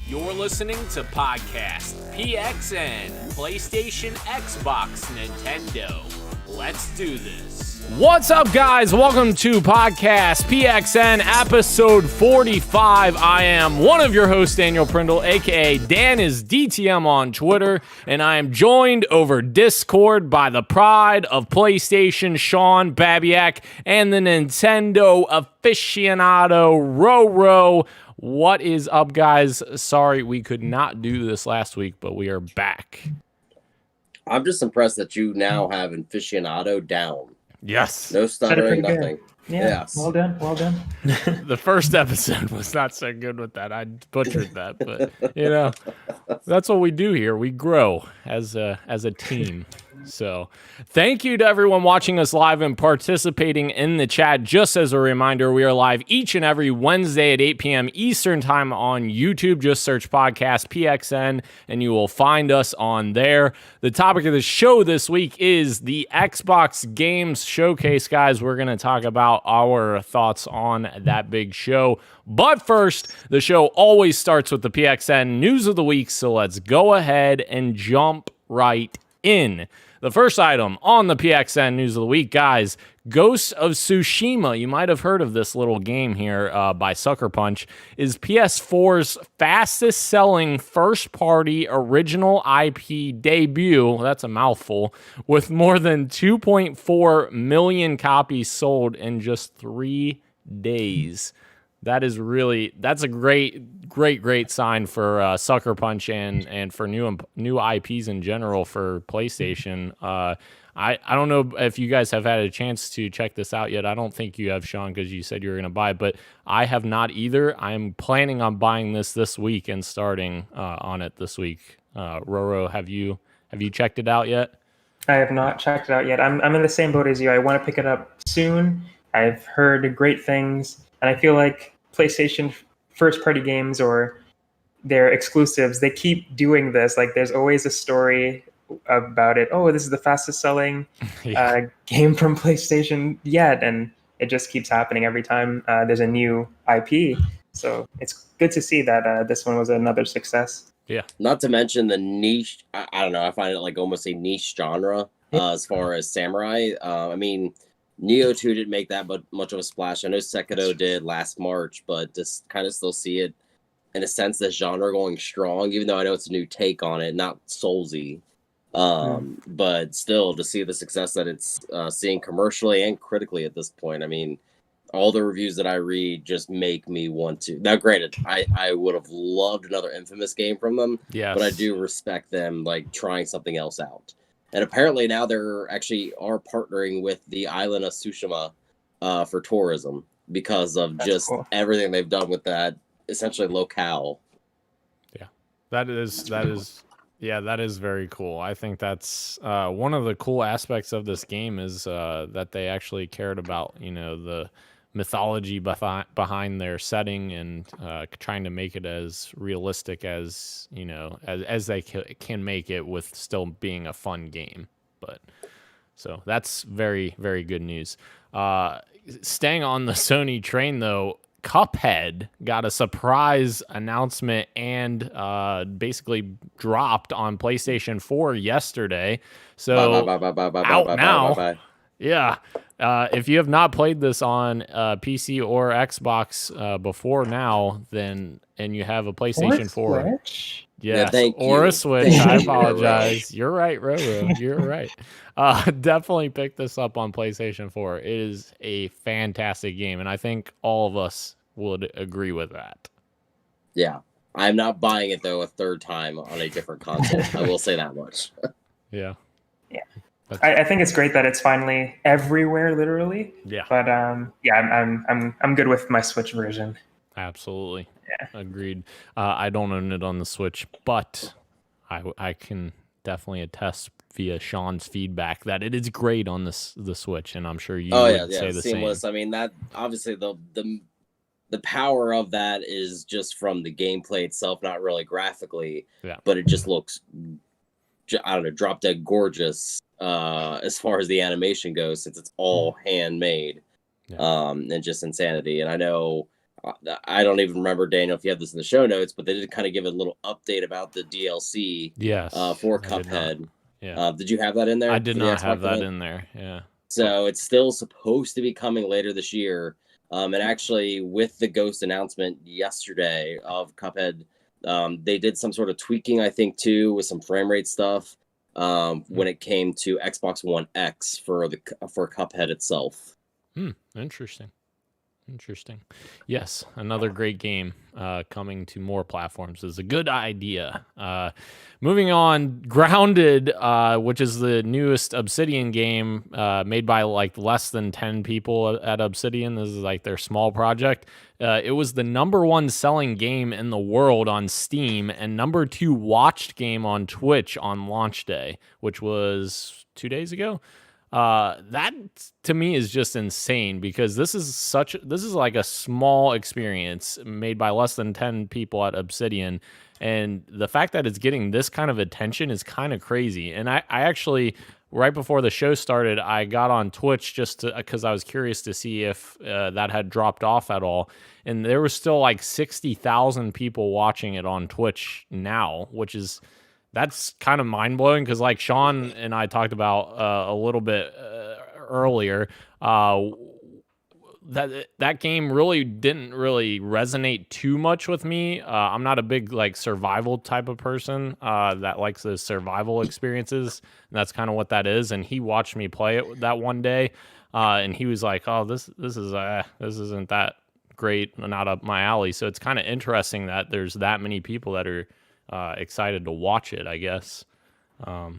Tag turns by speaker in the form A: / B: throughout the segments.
A: You're listening to Podcast PXN, PlayStation, Xbox, Nintendo. Let's do this. What's up, guys? Welcome to Podcast PXN, episode 45. I am one of your hosts, Daniel Prindle, aka Dan is DTM on Twitter, and I am joined over Discord by the pride of PlayStation, Sean Babiak, and the Nintendo aficionado, Roro. What is up, guys? Sorry we could not do this last week, but we are back.
B: I'm just impressed that you now have aficionado down.
A: Yes.
B: No stuttering, nothing.
C: Yeah,
B: yes.
C: well done.
A: The first episode was not so good with that. I butchered that, but you know, that's what we do here. We grow as a team. So thank you to everyone watching us live and participating in the chat. Just as a reminder, we are live each and every Wednesday at 8 p.m. Eastern time on YouTube. Just search Podcast PXN and you will find us on there. The topic of the show this week is the Xbox Games Showcase, guys. We're going to talk about our thoughts on that big show. But first, the show always starts with the PXN news of the week. So let's go ahead and jump right in. The first item on the PXN News of the Week, guys, Ghost of Tsushima, you might have heard of this little game here by Sucker Punch, is PS4's fastest-selling first-party original IP debut, that's a mouthful, with more than 2.4 million copies sold in just 3 days. That's a great sign for Sucker Punch and for new IPs in general for PlayStation. I don't know if you guys have had a chance to check this out yet. I don't think you have, Sean, because you said you were going to buy it, but I have not either. I'm planning on buying this week and starting on it this week. Roro, have you checked it out yet?
C: I have not checked it out yet. I'm in the same boat as you. I want to pick it up soon. I've heard great things. And I feel like PlayStation first-party games or their exclusives, they keep doing this. Like, there's always a story about it. Oh, this is the fastest-selling game from PlayStation yet. And it just keeps happening every time there's a new IP. So it's good to see that this one was another success.
B: Yeah. Not to mention the niche. I don't know. I find it like almost a niche genre as far as samurai. I mean, Neo 2 didn't make that much of a splash. I know Sekiro did last March, but just kind of still see it in a sense, this genre going strong, even though I know it's a new take on it, not Soulsy. But still, to see the success that it's seeing commercially and critically at this point. I mean, all the reviews that I read just make me want to. Now, granted, I would have loved another Infamous game from them, but I do respect them like trying something else out. And apparently now they're actually are partnering with the island of Tsushima for tourism because of everything they've done with that essentially locale. Yeah, that is very cool. I think that's one of the cool aspects of this game is that they actually cared about, the mythology behind their setting and trying to make it as realistic as as they can make it with still being a fun game. But so that's very, very good news. Staying on the Sony train though, Cuphead got a surprise announcement and basically dropped on PlayStation 4 yesterday. So out now. Yeah. If you have not played this on PC or Xbox before now, and you have a PlayStation 4.
C: Switch?
A: Yes, or a Switch. I apologize. You're right, Roro. You're right. Definitely pick this up on PlayStation 4. It is a fantastic game, and I think all of us would agree with that.
B: Yeah. I'm not buying it, though, a third time on a different console. I will say that much.
A: Yeah.
C: Yeah. I think it's great that it's finally everywhere, literally.
A: Yeah.
C: But I'm good with my Switch version.
A: Absolutely.
C: Yeah.
A: Agreed. I don't own it on the Switch, but I can definitely attest via Sean's feedback that it is great on the Switch, and I'm sure you would say the
B: seamless.
A: same.
B: I mean, that obviously the power of that is just from the gameplay itself, not really graphically, but it just looks, I don't know, drop dead gorgeous as far as the animation goes, since it's all handmade and just insanity. And I know I don't even remember, Daniel, if you have this in the show notes, but they did kind of give a little update about the DLC
A: Yes,
B: for
A: I did not.
B: Cuphead.
A: Yeah.
B: Did you have that in there?
A: I did
B: for the
A: not
B: Xbox
A: have that
B: event?
A: in there. Yeah.
B: So it's still supposed to be coming later this year. And actually, with the Ghost announcement yesterday of Cuphead, they did some sort of tweaking, I think, too, with some frame rate stuff when it came to Xbox One X for Cuphead itself.
A: Interesting. Yes, another great game coming to more platforms is a good idea. Moving on, Grounded, which is the newest Obsidian game made by like less than 10 people at Obsidian. This is like their small project. It was the #1 selling game in the world on Steam and #2 watched game on Twitch on launch day, which was 2 days ago. That to me is just insane because this is like a small experience made by less than 10 people at Obsidian, and the fact that it's getting this kind of attention is kind of crazy. And I actually, right before the show started, I got on Twitch just because I was curious to see if that had dropped off at all, and there was still like 60,000 people watching it on Twitch now, which is that's kind of mind-blowing because like Sean and I talked about a little bit earlier, that game really didn't really resonate too much with me. I'm not a big like survival type of person that likes those survival experiences, and that's kind of what that is. And he watched me play it that one day, and he was like, "Oh, this isn't that great, not up my alley." So it's kind of interesting that there's that many people that are excited to watch it, I guess. I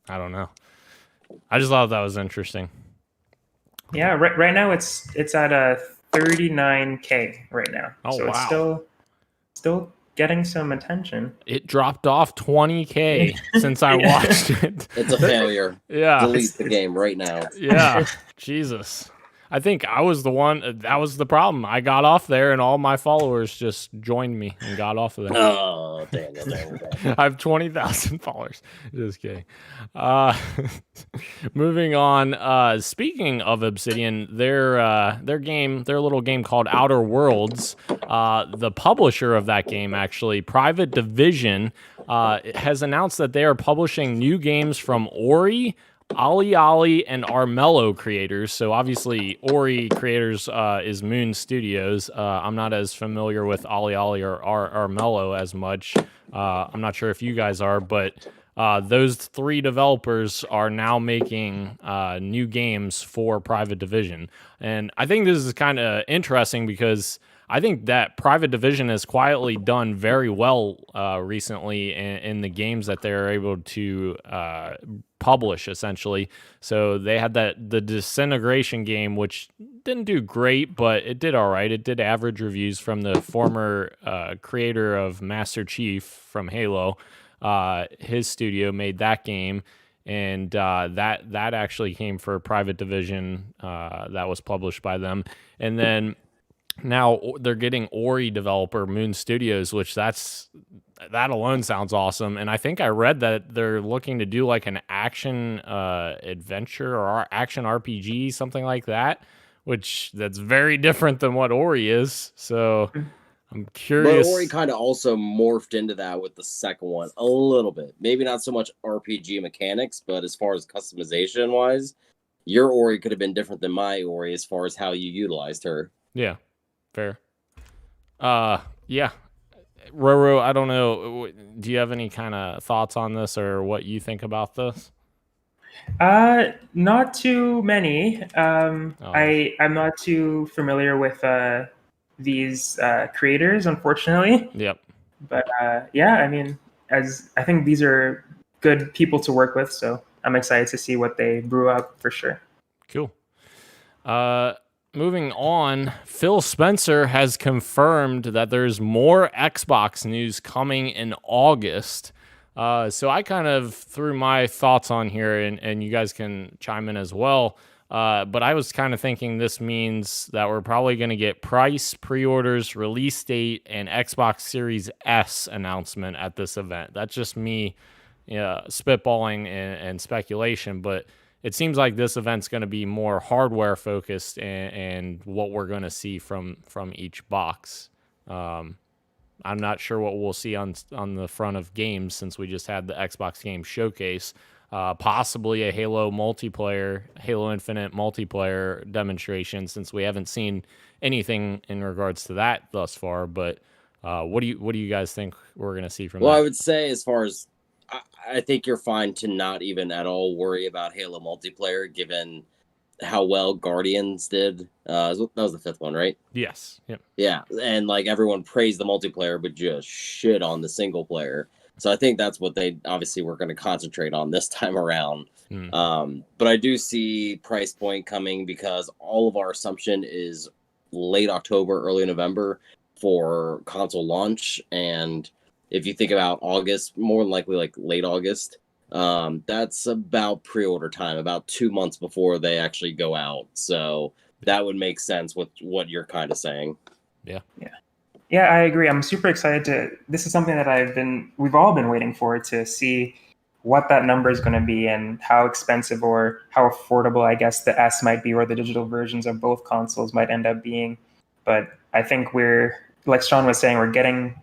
A: don't know. I just thought that was interesting.
C: Yeah, right now it's at a 39K right now.
A: Oh,
C: so
A: wow.
C: It's still getting some attention.
A: It dropped off 20K since I watched it.
B: It's a failure.
A: Yeah.
B: Delete the game right now.
A: Yeah. Jesus. I think I was the one, that was the problem. I got off there and all my followers just joined me and got off of there.
B: Oh, Daniel.
A: I have 20,000 followers. Just kidding. Moving on. Speaking of Obsidian, their little game called Outer Worlds, the publisher of that game, actually, Private Division, has announced that they are publishing new games from Ori, Ali and Armello creators. So obviously Ori creators is Moon Studios. I'm not as familiar with Ali or Armello as much. I'm not sure if you guys are, but those three developers are now making new games for Private Division. And I think this is kind of interesting because I think that Private Division has quietly done very well recently in the games that they're able to publish, essentially. So they had the Disintegration game, which didn't do great, but it did all right. It did average reviews from the former creator of Master Chief from Halo. His studio made that game, and that actually came for Private Division. That was published by them, and then now they're getting Ori developer Moon Studios, which that alone sounds awesome. And I think I read that they're looking to do like an action adventure or action RPG, something like that, which that's very different than what Ori is. So I'm curious.
B: But Ori kind of also morphed into that with the second one a little bit. Maybe not so much RPG mechanics, but as far as customization wise, your Ori could have been different than my Ori as far as how you utilized her.
A: Yeah. Fair. Yeah. Roro, I don't know. Do you have any kind of thoughts on this or what you think about this?
C: Not too many. I'm not too familiar with these creators, unfortunately.
A: Yep.
C: But yeah, I mean, as I think these are good people to work with, so I'm excited to see what they brew up for sure.
A: Cool. Moving on, Phil Spencer has confirmed that there's more Xbox news coming in August. So I kind of threw my thoughts on here, and you guys can chime in as well. But I was kind of thinking this means that we're probably going to get price, pre-orders, release date, and Xbox Series S announcement at this event. That's just me spitballing and speculation, but it seems like this event's going to be more hardware focused and what we're going to see from each box. I'm not sure what we'll see on the front of games since we just had the Xbox Game Showcase. Possibly a Halo Infinite multiplayer demonstration since we haven't seen anything in regards to that thus far. But what do you guys think we're going to see from that?
B: Well, I would say as far as I think you're fine to not even at all worry about Halo multiplayer given how well Guardians did. That was the 5th one, right?
A: Yes. Yep.
B: Yeah, and like everyone praised the multiplayer, but just shit on the single player. So I think that's what they obviously were going to concentrate on this time around. But I do see price point coming because all of our assumption is late October, early November for console launch. And if you think about August, more than likely like late August, that's about pre-order time, about 2 months before they actually go out. So that would make sense with what you're kind of saying.
C: Yeah, I agree. I'm super excited this is something that we've all been waiting for, to see what that number is going to be and how expensive or how affordable, I guess, the S might be, or the digital versions of both consoles might end up being. But I think like Sean was saying, we're getting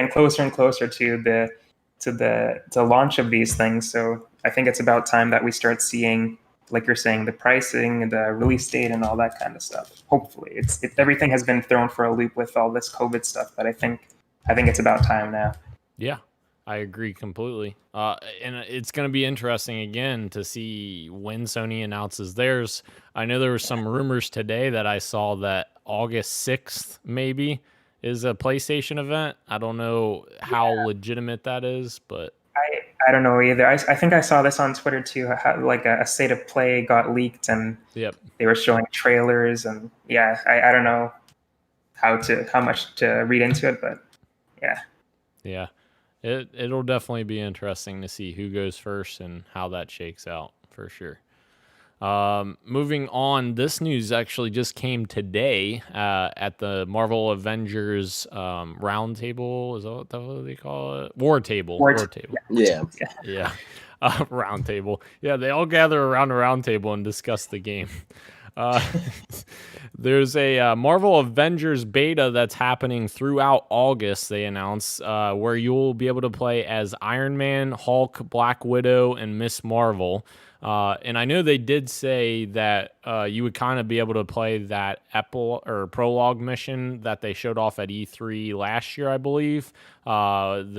C: closer and closer to the launch of these things. So I think it's about time that we start seeing, like you're saying, the pricing, the release date, and all that kind of stuff. Hopefully, everything has been thrown for a loop with all this COVID stuff, but I think it's about time now.
A: Yeah, I agree completely. And it's going to be interesting again to see when Sony announces theirs. I know there were some rumors today that I saw that August 6th maybe is a PlayStation event. I don't know how legitimate that is, but
C: I don't know either. I think I saw this on Twitter too. How, like a state of play got leaked, and they were showing trailers, and I don't know how much to read into it, but
A: yeah, it'll definitely be interesting to see who goes first and how that shakes out for sure. Moving on, this news actually just came today at the Marvel Avengers roundtable. Is that what they call it? War table. Yeah. Round table. Yeah, they all gather around a round table and discuss the game. There's a Marvel Avengers beta that's happening throughout August, they announced, where you'll be able to play as Iron Man, Hulk, Black Widow, and Miss Marvel. And I know they did say that you would kind of be able to play that prologue mission that they showed off at E3 last year, I believe. The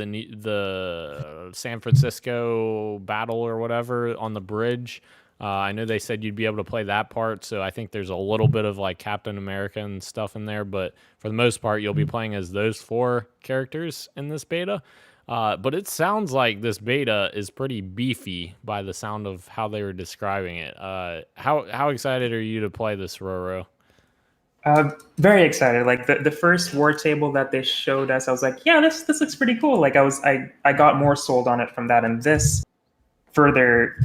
A: San Francisco battle or whatever on the bridge. I know they said you'd be able to play that part, so I think there's a little bit of like Captain America and stuff in there, but for the most part, you'll be playing as those 4 characters in this beta. But it sounds like this beta is pretty beefy by the sound of how they were describing it. How excited are you to play this, Roro?
C: Very excited. Like the first war table that they showed us, I was like, yeah, this looks pretty cool. Like I got more sold on it from that, and this further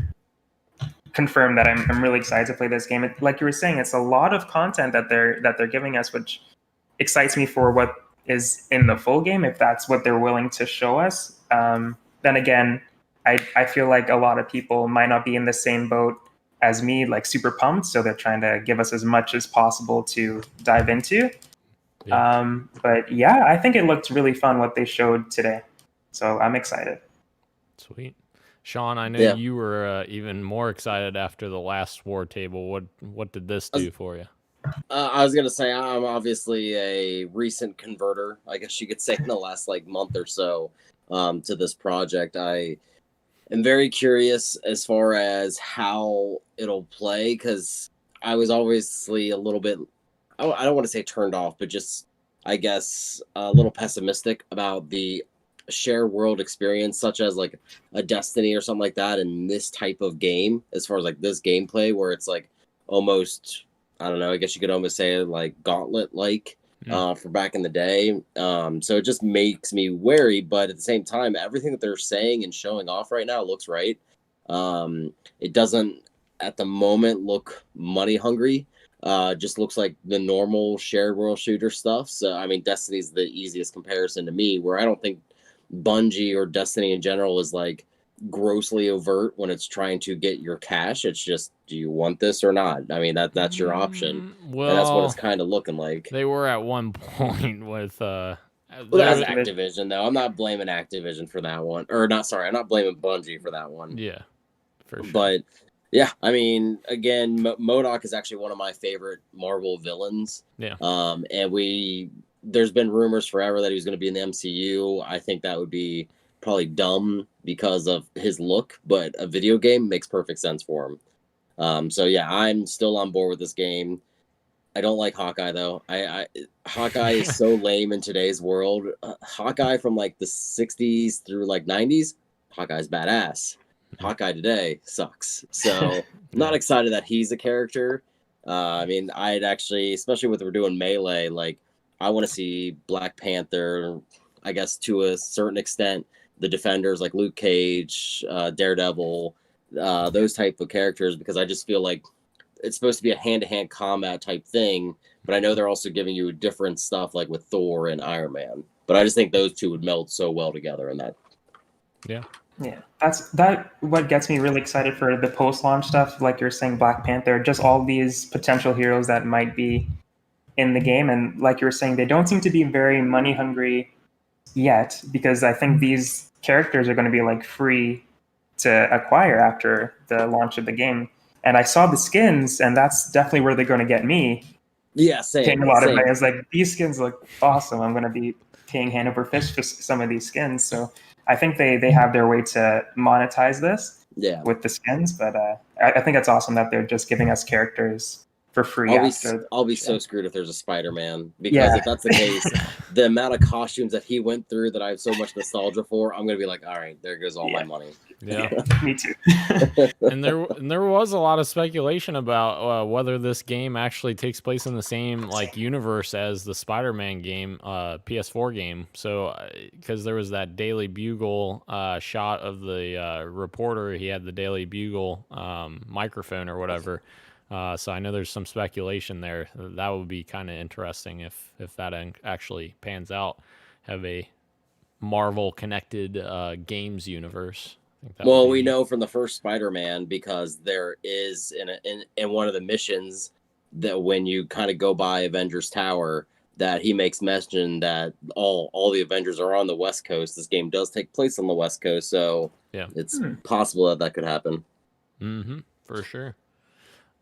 C: confirmed that I'm really excited to play this game. Like you were saying, it's a lot of content that they're giving us, which excites me for what is in the full game, if that's what they're willing to show us. Then again, I feel like a lot of people might not be in the same boat as me, like super pumped, so they're trying to give us as much as possible to dive into. But yeah, I think it looked really fun what they showed today, so I'm excited.
A: Sweet. Sean, I know you were even more excited after the last war table. What did this do for you?
B: I was gonna say I'm obviously a recent converter, I guess you could say, in the last like month or so to this project. I am very curious as far as how it'll play, because I was obviously a little bit, I don't want to say turned off, but just I guess a little pessimistic about the share world experience, such as like a Destiny or something like that, in this type of game, as far as like this gameplay where it's like almost, I don't know, I guess you could almost say like Gauntlet like for back in the day. So it just makes me wary, but at the same time, everything that they're saying and showing off right now looks right. It doesn't at the moment look money hungry. Just looks like the normal shared world shooter stuff. So I mean, Destiny's the easiest comparison to me, where I don't think Bungie or Destiny in general is like grossly overt when it's trying to get your cash. It's just, do you want this or not? I mean, that's your option, and that's what it's
A: Well,
B: kind of looking like.
A: they were at one point with
B: Well, that's
C: Activision.
B: Activision, though. I'm not blaming Activision for that one, or not. Sorry, I'm not blaming Bungie for that one.
A: yeah, for sure.
B: But yeah, I mean, again, MODOK is actually one of my favorite Marvel villains.
A: Yeah.
B: And there's been rumors forever that he was going to be in the MCU. I think that would be probably dumb because of his look, but a video game makes perfect sense for him. So yeah, I'm still on board with this game. I don't like Hawkeye though. Hawkeye is so lame in today's world. Hawkeye from like the 60s through like 90s, Hawkeye's badass. Hawkeye today sucks. So not excited that he's a character. I mean, I'd actually, especially with we're doing Melee, like I want to see Black Panther, I guess to a certain extent, the Defenders like Luke Cage, Daredevil, those type of characters, because I just feel like it's supposed to be a hand-to-hand combat type thing, but I know they're also giving you different stuff like with Thor and Iron Man. But I just think those two would meld so well together in that.
A: Yeah.
C: Yeah, that's what gets me really excited for the post-launch stuff. Like you're saying, Black Panther, just all these potential heroes that might be in the game, and like you were saying, they don't seem to be very money hungry yet, because I think these characters are going to be like free to acquire after the launch of the game. And I saw the skins, and that's definitely where they're going to get me.
B: Yeah, same.
C: Paying a lot of money. I was like, these skins look awesome. I'm going to be paying hand over fist for some of these skins. So I think they have their way to monetize this with the skins. But I think it's awesome that they're just giving us characters for free.
B: I'll be so screwed if there's a Spider-Man, because if that's the case, the amount of costumes that he went through that I have so much nostalgia for, I'm gonna be like, all right, there goes all my money.
A: Yeah,
C: me too.
A: and there was a lot of speculation about whether this game actually takes place in the same like universe as the Spider-Man game, PS4 game. So because there was that Daily Bugle shot of the reporter, he had the Daily Bugle microphone or whatever. So I know there's some speculation there. That would be kind of interesting if that actually pans out. Have a Marvel connected games universe.
B: Well, we know from the first Spider-Man, because there is in one of the missions that when you kind of go by Avengers Tower, that he makes mention that all the Avengers are on the West Coast. This game does take place on the West Coast, so yeah, it's possible that could happen.
A: Mm-hmm, for sure.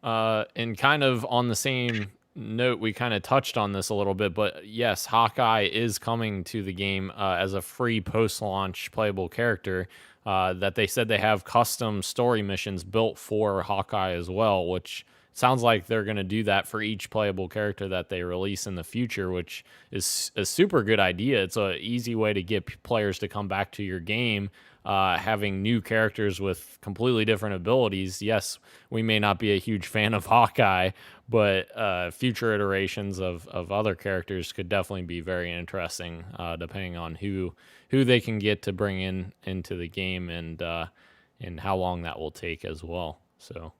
A: And kind of on the same note, we kind of touched on this a little bit, but yes, Hawkeye is coming to the game as a free post-launch playable character. That they said they have custom story missions built for Hawkeye as well, which sounds like they're going to do that for each playable character that they release in the future, which is a super good idea. It's an easy way to get players to come back to your game, having new characters with completely different abilities. Yes, we may not be a huge fan of Hawkeye, but future iterations of other characters could definitely be very interesting, depending on who they can get to bring into the game and how long that will take as well. So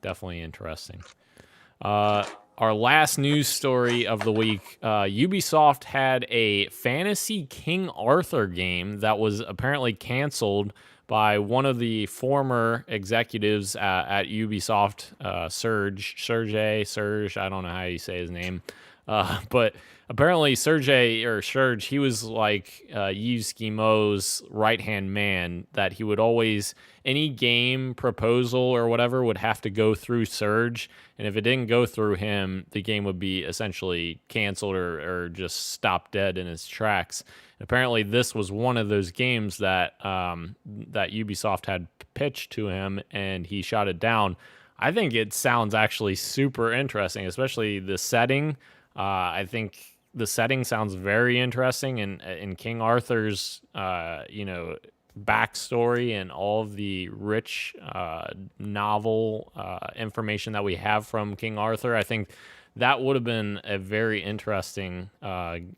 A: definitely interesting. Our last news story of the week, Ubisoft had a Fantasy King Arthur game that was apparently canceled by one of the former executives at Ubisoft, Serge, I don't know how you say his name, but apparently Serge, he was like Yves Guillemot's right-hand man, that he would always, any game proposal or whatever would have to go through Serge, and if it didn't go through him, the game would be essentially canceled or just stop dead in its tracks. And apparently this was one of those games that that Ubisoft had pitched to him, and he shot it down. I think it sounds actually super interesting, especially the setting. I think the setting sounds very interesting, and in King Arthur's backstory and all of the rich novel information that we have from King Arthur, I think that would have been a very interesting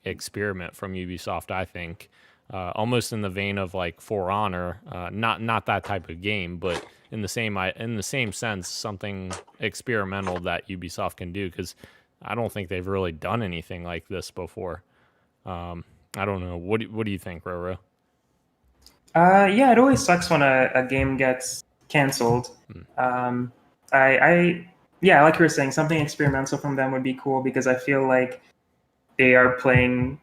A: experiment from Ubisoft. I think almost in the vein of like For Honor, not that type of game, but in the same sense, something experimental that Ubisoft can do, because I don't think they've really done anything like this before. I don't know. What do you think, Roro?
C: Yeah, it always sucks when a game gets canceled. Um, yeah, like you were saying, something experimental from them would be cool because I feel like they are playing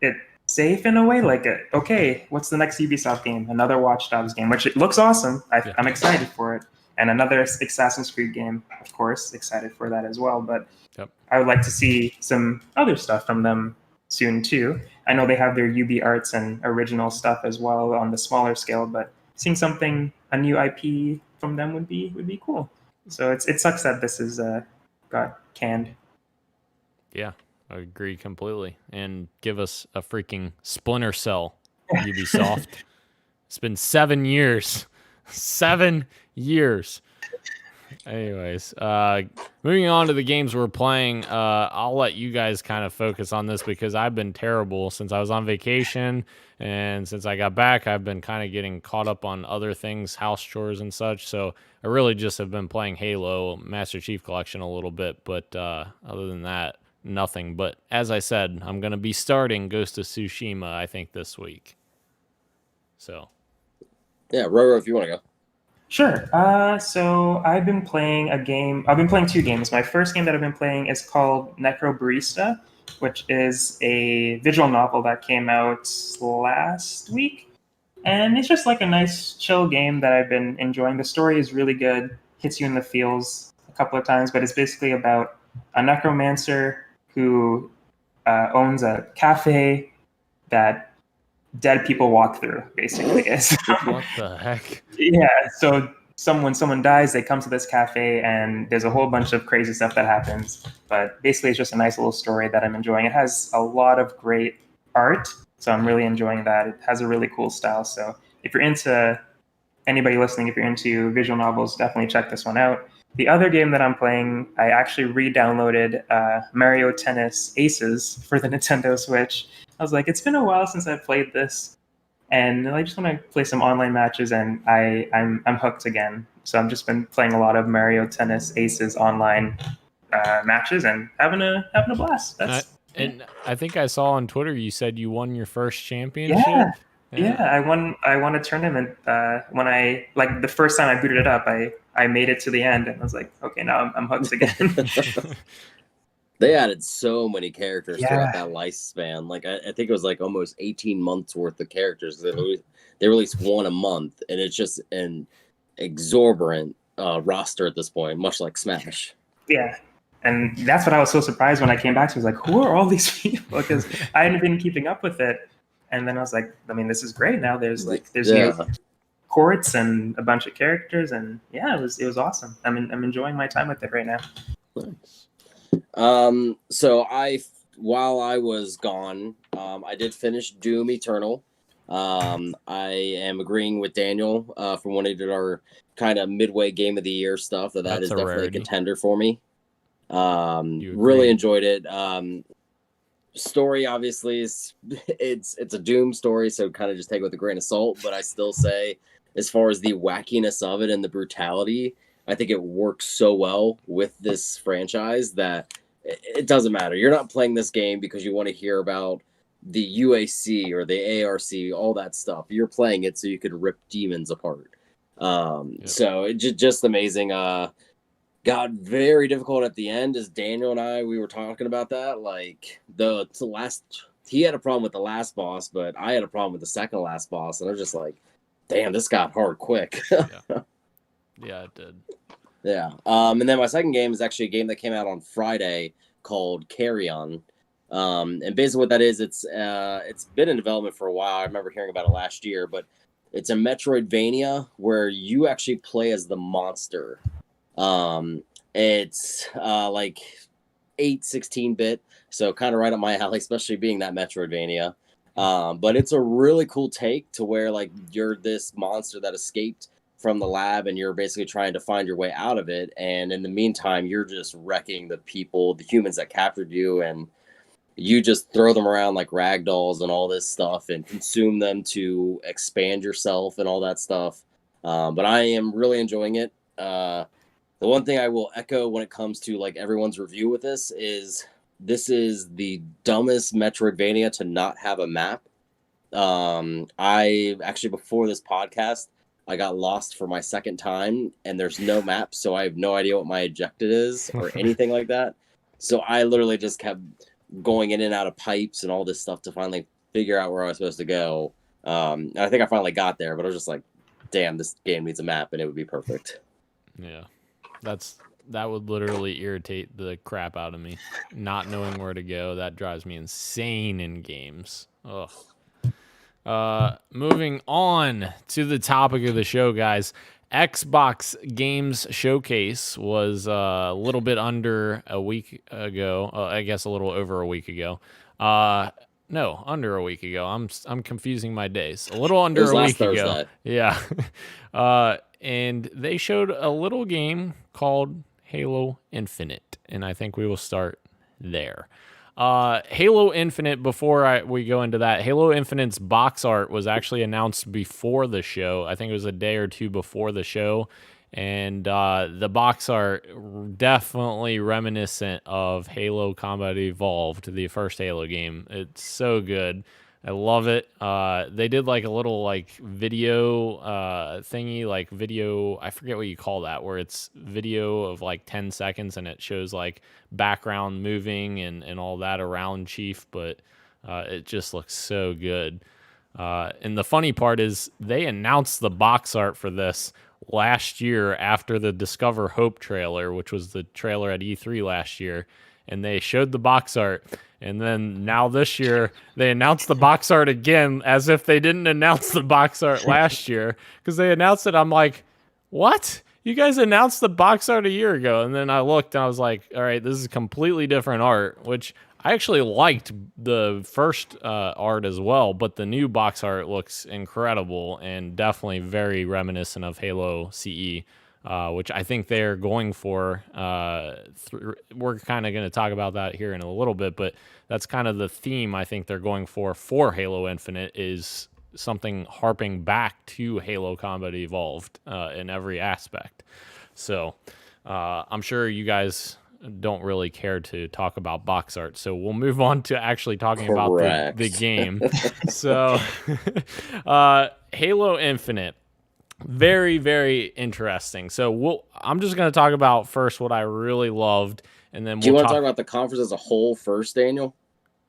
C: it safe in a way. Like, okay, what's the next Ubisoft game? Another Watch Dogs game, which it looks awesome.
A: Yeah.
C: I'm excited for it. And another Assassin's Creed game, of course, excited for that as well. But
A: Yep.
C: I would like to see some other stuff from them soon too. I know they have their UB Arts and original stuff as well on the smaller scale, but seeing a new IP from them would be cool. So it sucks that this is got canned.
A: Yeah, I agree completely. And give us a freaking Splinter Cell, Ubisoft. It's been 7 years. 7 years. Anyways, moving on to the games we're playing, I'll let you guys kind of focus on this because I've been terrible since I was on vacation, and since I got back, I've been kind of getting caught up on other things, house chores and such, so I really just have been playing Halo, Master Chief Collection a little bit, but other than that, nothing. But as I said, I'm going to be starting Ghost of Tsushima, I think, this week. So.
B: Yeah, Roro, if you want to go.
C: Sure. So I've been playing a game. I've been playing two games. My first game that I've been playing is called Necrobarista, which is a visual novel that came out last week. And it's just like a nice, chill game that I've been enjoying. The story is really good, hits you in the feels a couple of times, but it's basically about a necromancer who owns a cafe that dead people walk through, basically.
A: What the heck?
C: Yeah, so someone dies, they come to this cafe, and there's a whole bunch of crazy stuff that happens. But basically, it's just a nice little story that I'm enjoying. It has a lot of great art, so I'm really enjoying that. It has a really cool style. So if you're into anybody listening, if you're into visual novels, definitely check this one out. The other game that I'm playing, I actually re-downloaded Mario Tennis Aces for the Nintendo Switch. I was like, it's been a while since I've played this, and I just want to play some online matches, and I'm hooked again. So I've just been playing a lot of Mario Tennis Aces online matches and having a blast.
A: And I think I saw on Twitter you said you won your first championship.
C: Yeah, I won a tournament when I like the first time I booted it up. I made it to the end, and I was like, okay, now I'm hooked again.
B: They added so many characters
C: Yeah.
B: throughout that lifespan. Like I think it was like almost 18 months worth of characters. They released one a month, and it's just an exorbitant roster at this point, much like Smash.
C: Yeah, and that's what I was so surprised when I came back to. I was like, who are all these people? Because I hadn't been keeping up with it, and then I was like, I mean, this is great. Now there's new courts and a bunch of characters, and yeah, it was awesome. I'm enjoying my time with it right now.
B: Nice. So while I was gone, I did finish Doom Eternal. I am agreeing with Daniel from when he did our kind of midway game of the year stuff that is definitely a contender for me. Really enjoyed it. Story obviously it's a Doom story, so kind of just take it with a grain of salt, but I still say as far as the wackiness of it and the brutality, I think it works so well with this franchise that it doesn't matter. You're not playing this game because you want to hear about the UAC or the ARC, all that stuff. You're playing it so you could rip demons apart. So it just amazing. Got very difficult at the end, as Daniel and we were talking about that. Like he had a problem with the last boss, but I had a problem with the second last boss, and I was just like, damn, this got hard quick.
A: Yeah, it did.
B: Yeah. And then my second game is actually a game that came out on Friday called Carry On. And basically what that is, it's been in development for a while. I remember hearing about it last year, but it's a Metroidvania where you actually play as the monster. It's like 16-bit, so kind of right up my alley, especially being that Metroidvania. But it's a really cool take to where like you're this monster that escaped from the lab and you're basically trying to find your way out of it, and in the meantime you're just wrecking the humans that captured you, and you just throw them around like rag dolls and all this stuff and consume them to expand yourself and all that stuff. But I am really enjoying it. The one thing I will echo when it comes to like everyone's review with this is the dumbest Metroidvania to not have a map. I actually, before this podcast, I got lost for my second time, and there's no map, so I have no idea what my objective is or anything like that. So I literally just kept going in and out of pipes and all this stuff to finally figure out where I was supposed to go. And I think I finally got there, but I was just like, damn, this game needs a map, and it would be perfect.
A: Yeah, that would literally irritate the crap out of me. Not knowing where to go, that drives me insane in games. Ugh. Moving on to the topic of the show, guys. Xbox Games Showcase was a little bit under a week ago. I guess a little over a week ago. No, under a week ago. I'm confusing my days. A little under a week ago. Yeah. And they showed a little game called Halo Infinite, and I think we will start there. Halo Infinite, before we go into that, Halo Infinite's box art was actually announced before the show. I think it was a day or two before the show. And the box art definitely reminiscent of Halo Combat Evolved, the first Halo game. It's so good. I love it. They did like a little like video thingy, like video, I forget what you call that, where it's video of like 10 seconds and it shows like background moving and all that around Chief, but it just looks so good. And the funny part is they announced the box art for this last year after the Discover Hope trailer, which was the trailer at E3 last year. And they showed the box art. And then now this year, they announced the box art again as if they didn't announce the box art last year. Because they announced it. I'm like, what? You guys announced the box art a year ago. And then I looked and I was like, all right, this is completely different art, which I actually liked the first art as well. But the new box art looks incredible and definitely very reminiscent of Halo CE. Which I think they're going for. We're kind of going to talk about that here in a little bit, but that's kind of the theme I think they're going for Halo Infinite is something harping back to Halo Combat Evolved in every aspect. So I'm sure you guys don't really care to talk about box art, so we'll move on to actually talking about the game. So Halo Infinite. Very, very interesting. So I'm just going to talk about first what I really loved, and then
B: do you want to talk about the conference as a whole first, Daniel?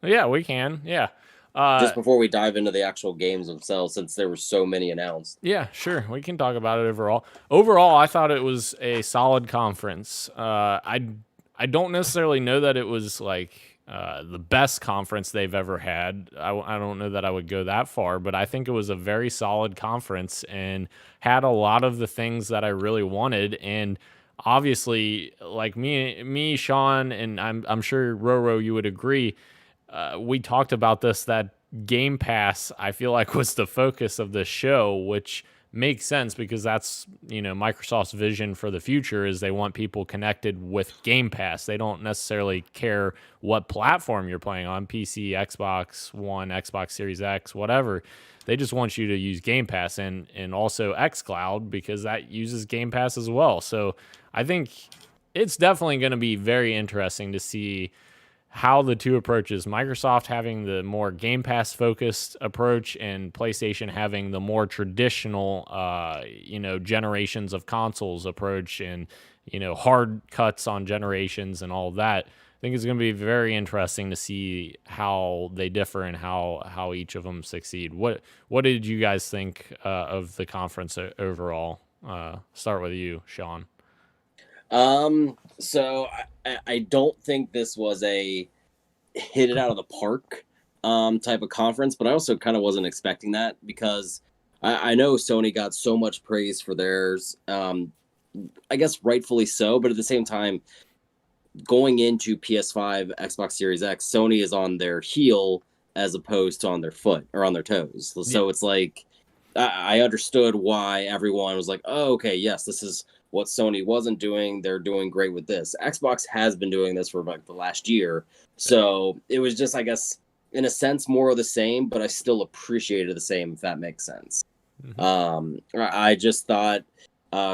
A: Yeah, we can. Yeah.
B: Just before we dive into the actual games themselves, since there were so many announced.
A: Yeah, sure. We can talk about it overall. Overall, I thought it was a solid conference. I don't necessarily know that it was like the best conference they've ever had. I don't know that I would go that far, but I think it was a very solid conference and had a lot of the things that I really wanted. And obviously, like me, Sean, and I'm sure Roro, you would agree. We talked about this, that Game Pass, I feel like was the focus of the show, which makes sense because that's, Microsoft's vision for the future is they want people connected with Game Pass. They don't necessarily care what platform you're playing on, PC, Xbox One, Xbox Series X, whatever. They just want you to use Game Pass and also xCloud because that uses Game Pass as well. So I think it's definitely going to be very interesting to see how the two approaches, Microsoft having the more Game Pass focused approach and PlayStation having the more traditional, generations of consoles approach and, hard cuts on generations and all of that. I think it's going to be very interesting to see how they differ and how each of them succeed. What did you guys think of the conference overall? Start with you, Sean.
B: So I don't think this was a hit it out of the park type of conference, but I also kind of wasn't expecting that because I know Sony got so much praise for theirs. I guess rightfully so, but at the same time, going into PS5, Xbox Series X, Sony is on their heel as opposed to on their foot or on their toes. So it's like I understood why everyone was like, oh, okay, yes, this is what Sony wasn't doing. They're doing great with this. Xbox has been doing this for like the last year. So it was just, I guess, in a sense, more of the same, but I still appreciated the same, if that makes sense. Mm-hmm. I just thought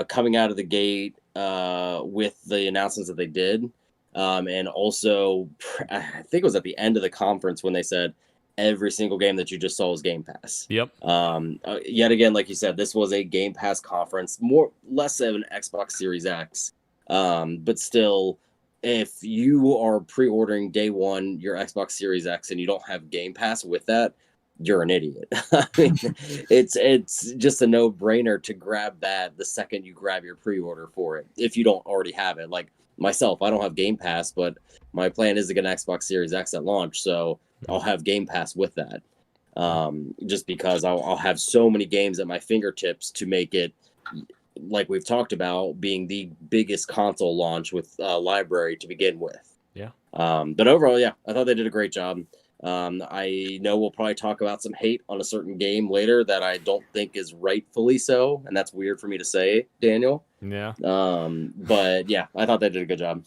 B: coming out of the gate with the announcements that they did, and also I think it was at the end of the conference when they said, every single game that you just saw was Game Pass.
A: Yep.
B: Yet again, like you said, this was a Game Pass conference, less of an Xbox Series X, but still, if you are pre-ordering day one your Xbox Series X and you don't have Game Pass with that, you're an idiot. I mean, it's just a no-brainer to grab that the second you grab your pre-order for it, if you don't already have it. Like myself, I don't have Game Pass, but my plan is to get an Xbox Series X at launch, so I'll have Game Pass with that. Just because I'll have so many games at my fingertips to make it, like we've talked about, being the biggest console launch with library to begin with.
A: Yeah.
B: But overall, yeah, I thought they did a great job. I know we'll probably talk about some hate on a certain game later that I don't think is rightfully so, and that's weird for me to say, Daniel.
A: Yeah.
B: But yeah, I thought they did a good job.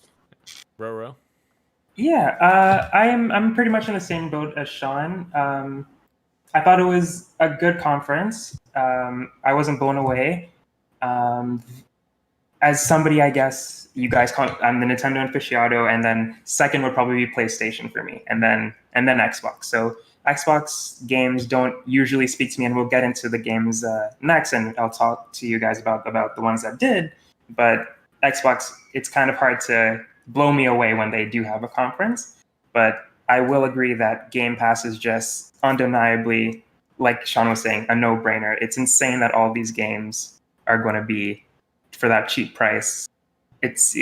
A: Ro.
C: Yeah, I'm pretty much in the same boat as Sean. I thought it was a good conference. I wasn't blown away. As somebody, I guess you guys call, I'm the Nintendo aficionado, and then second would probably be PlayStation for me, and then Xbox. So Xbox games don't usually speak to me, and we'll get into the games next, and I'll talk to you guys about the ones that did. But Xbox, it's kind of hard to blow me away when they do have a conference. But I will agree that Game Pass is just undeniably, like Sean was saying, a no-brainer. It's insane that all these games are going to be for that cheap price. It's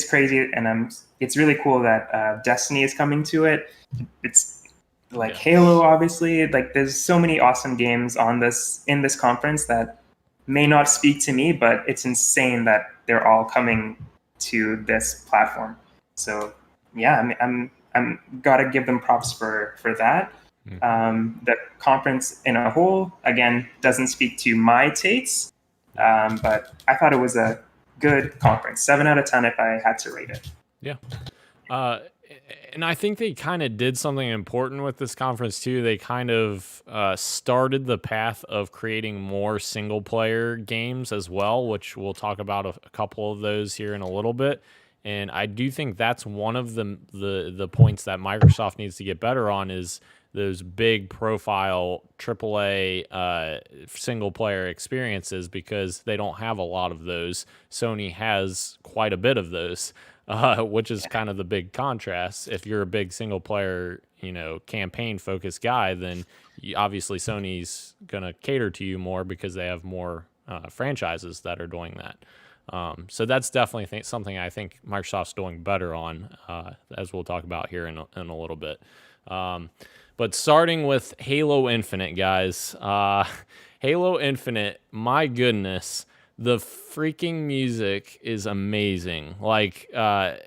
C: crazy, and it's really cool that Destiny is coming to it. It's like Halo, obviously. Like there's so many awesome games in this conference that may not speak to me, but it's insane that they're all coming to this platform. So yeah, I'm gotta give them props for that. The conference in a whole, again, doesn't speak to my tastes, but I thought it was a good conference. 7 out of 10 if I had to rate it.
A: Yeah. And I think they kind of did something important with this conference too. They kind of started the path of creating more single player games as well, which we'll talk about a couple of those here in a little bit. And I do think that's one of the points that Microsoft needs to get better on, is those big profile AAA single player experiences, because they don't have a lot of those. Sony has quite a bit of those, which is kind of the big contrast. If you're a big single player, campaign focused guy, then obviously Sony's going to cater to you more because they have more franchises that are doing that. So that's definitely something I think Microsoft's doing better on, as we'll talk about here in a little bit. But starting with Halo Infinite, guys. Halo Infinite, my goodness, the freaking music is amazing. Like, I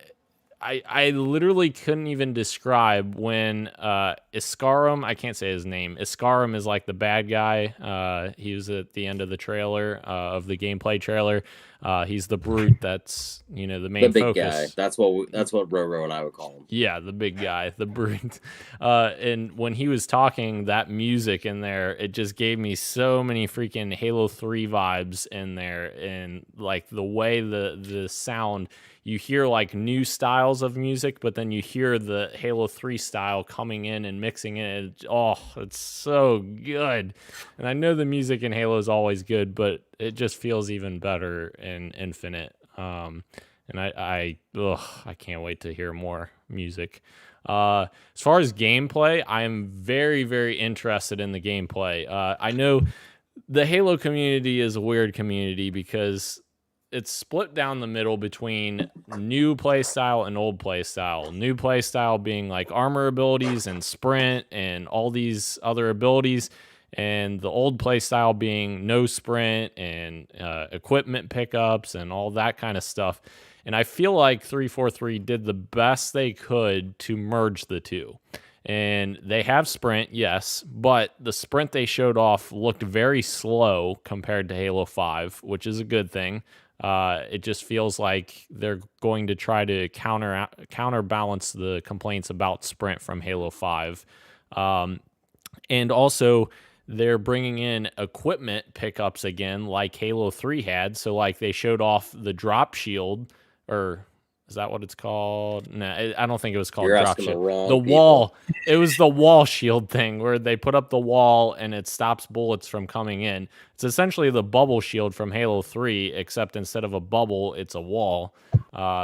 A: literally couldn't even describe when Iskarum, I can't say his name. Iskarum is like the bad guy. He was at the end of the trailer, of the gameplay trailer. He's the brute that's, the main
B: big
A: focus.
B: Guy. That's what Roro and I would call him.
A: Yeah, the big guy, the brute. And when he was talking, that music in there, it just gave me so many freaking Halo 3 vibes in there. And like the way the sound, you hear like new styles of music, but then you hear the Halo 3 style coming in and mixing in. It's so good. And I know the music in Halo is always good, but it just feels even better in Infinite. And I can't wait to hear more music. As far as gameplay, I am very, very interested in the gameplay. I know the Halo community is a weird community because it's split down the middle between new playstyle and old playstyle. New playstyle being like armor abilities and sprint and all these other abilities, and the old playstyle being no sprint and equipment pickups and all that kind of stuff. And I feel like 343 did the best they could to merge the two. And they have sprint, yes, but the sprint they showed off looked very slow compared to Halo 5, which is a good thing. It just feels like they're going to try to counterbalance the complaints about sprint from Halo 5. And also, they're bringing in equipment pickups again, like Halo 3 had. So, like, they showed off the drop shield, or Is that what it's called? No, I don't think it was called
B: You're
A: drop
B: asking the
A: shield.
B: wrong
A: The
B: people.
A: wall. It was the wall shield thing where they put up the wall and it stops bullets from coming in. It's essentially the bubble shield from Halo 3, except instead of a bubble, it's a wall.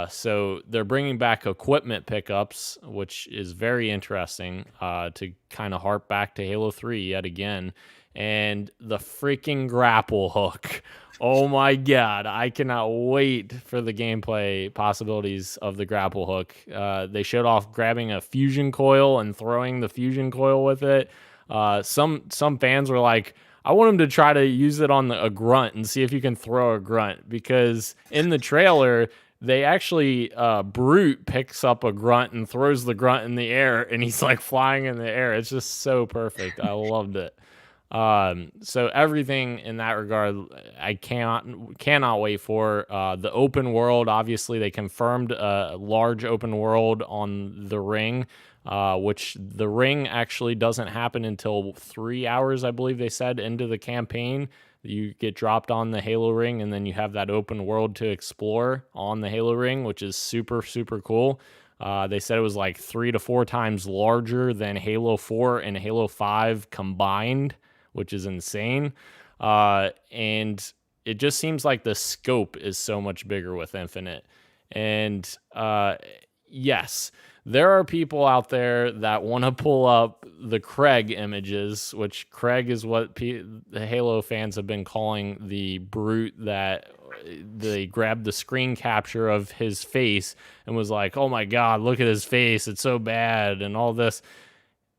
A: So they're bringing back equipment pickups, which is very interesting to kind of harp back to Halo 3 yet again. And the freaking grapple hook. Oh my god, I cannot wait for the gameplay possibilities of the grapple hook. They showed off grabbing a fusion coil and throwing the fusion coil with it. Some fans were like, I want him to try to use it on a grunt and see if you can throw a grunt, because in the trailer, they actually, Brute picks up a grunt and throws the grunt in the air, and he's like flying in the air. It's just so perfect. I loved it. So everything in that regard, I cannot wait for. The open world, obviously they confirmed a large open world on the ring, which the ring actually doesn't happen until 3 hours, I believe they said, into the campaign. You get dropped on the Halo ring, and then you have that open world to explore on the Halo ring, which is super, super cool. They said it was like 3 to 4 times larger than Halo 4 and Halo 5 combined, which is insane. And it just seems like the scope is so much bigger with Infinite. And yes, there are people out there that want to pull up the Craig images, which Craig is what the Halo fans have been calling the Brute that they grabbed the screen capture of his face and was like, oh my god, look at his face, it's so bad, and all this.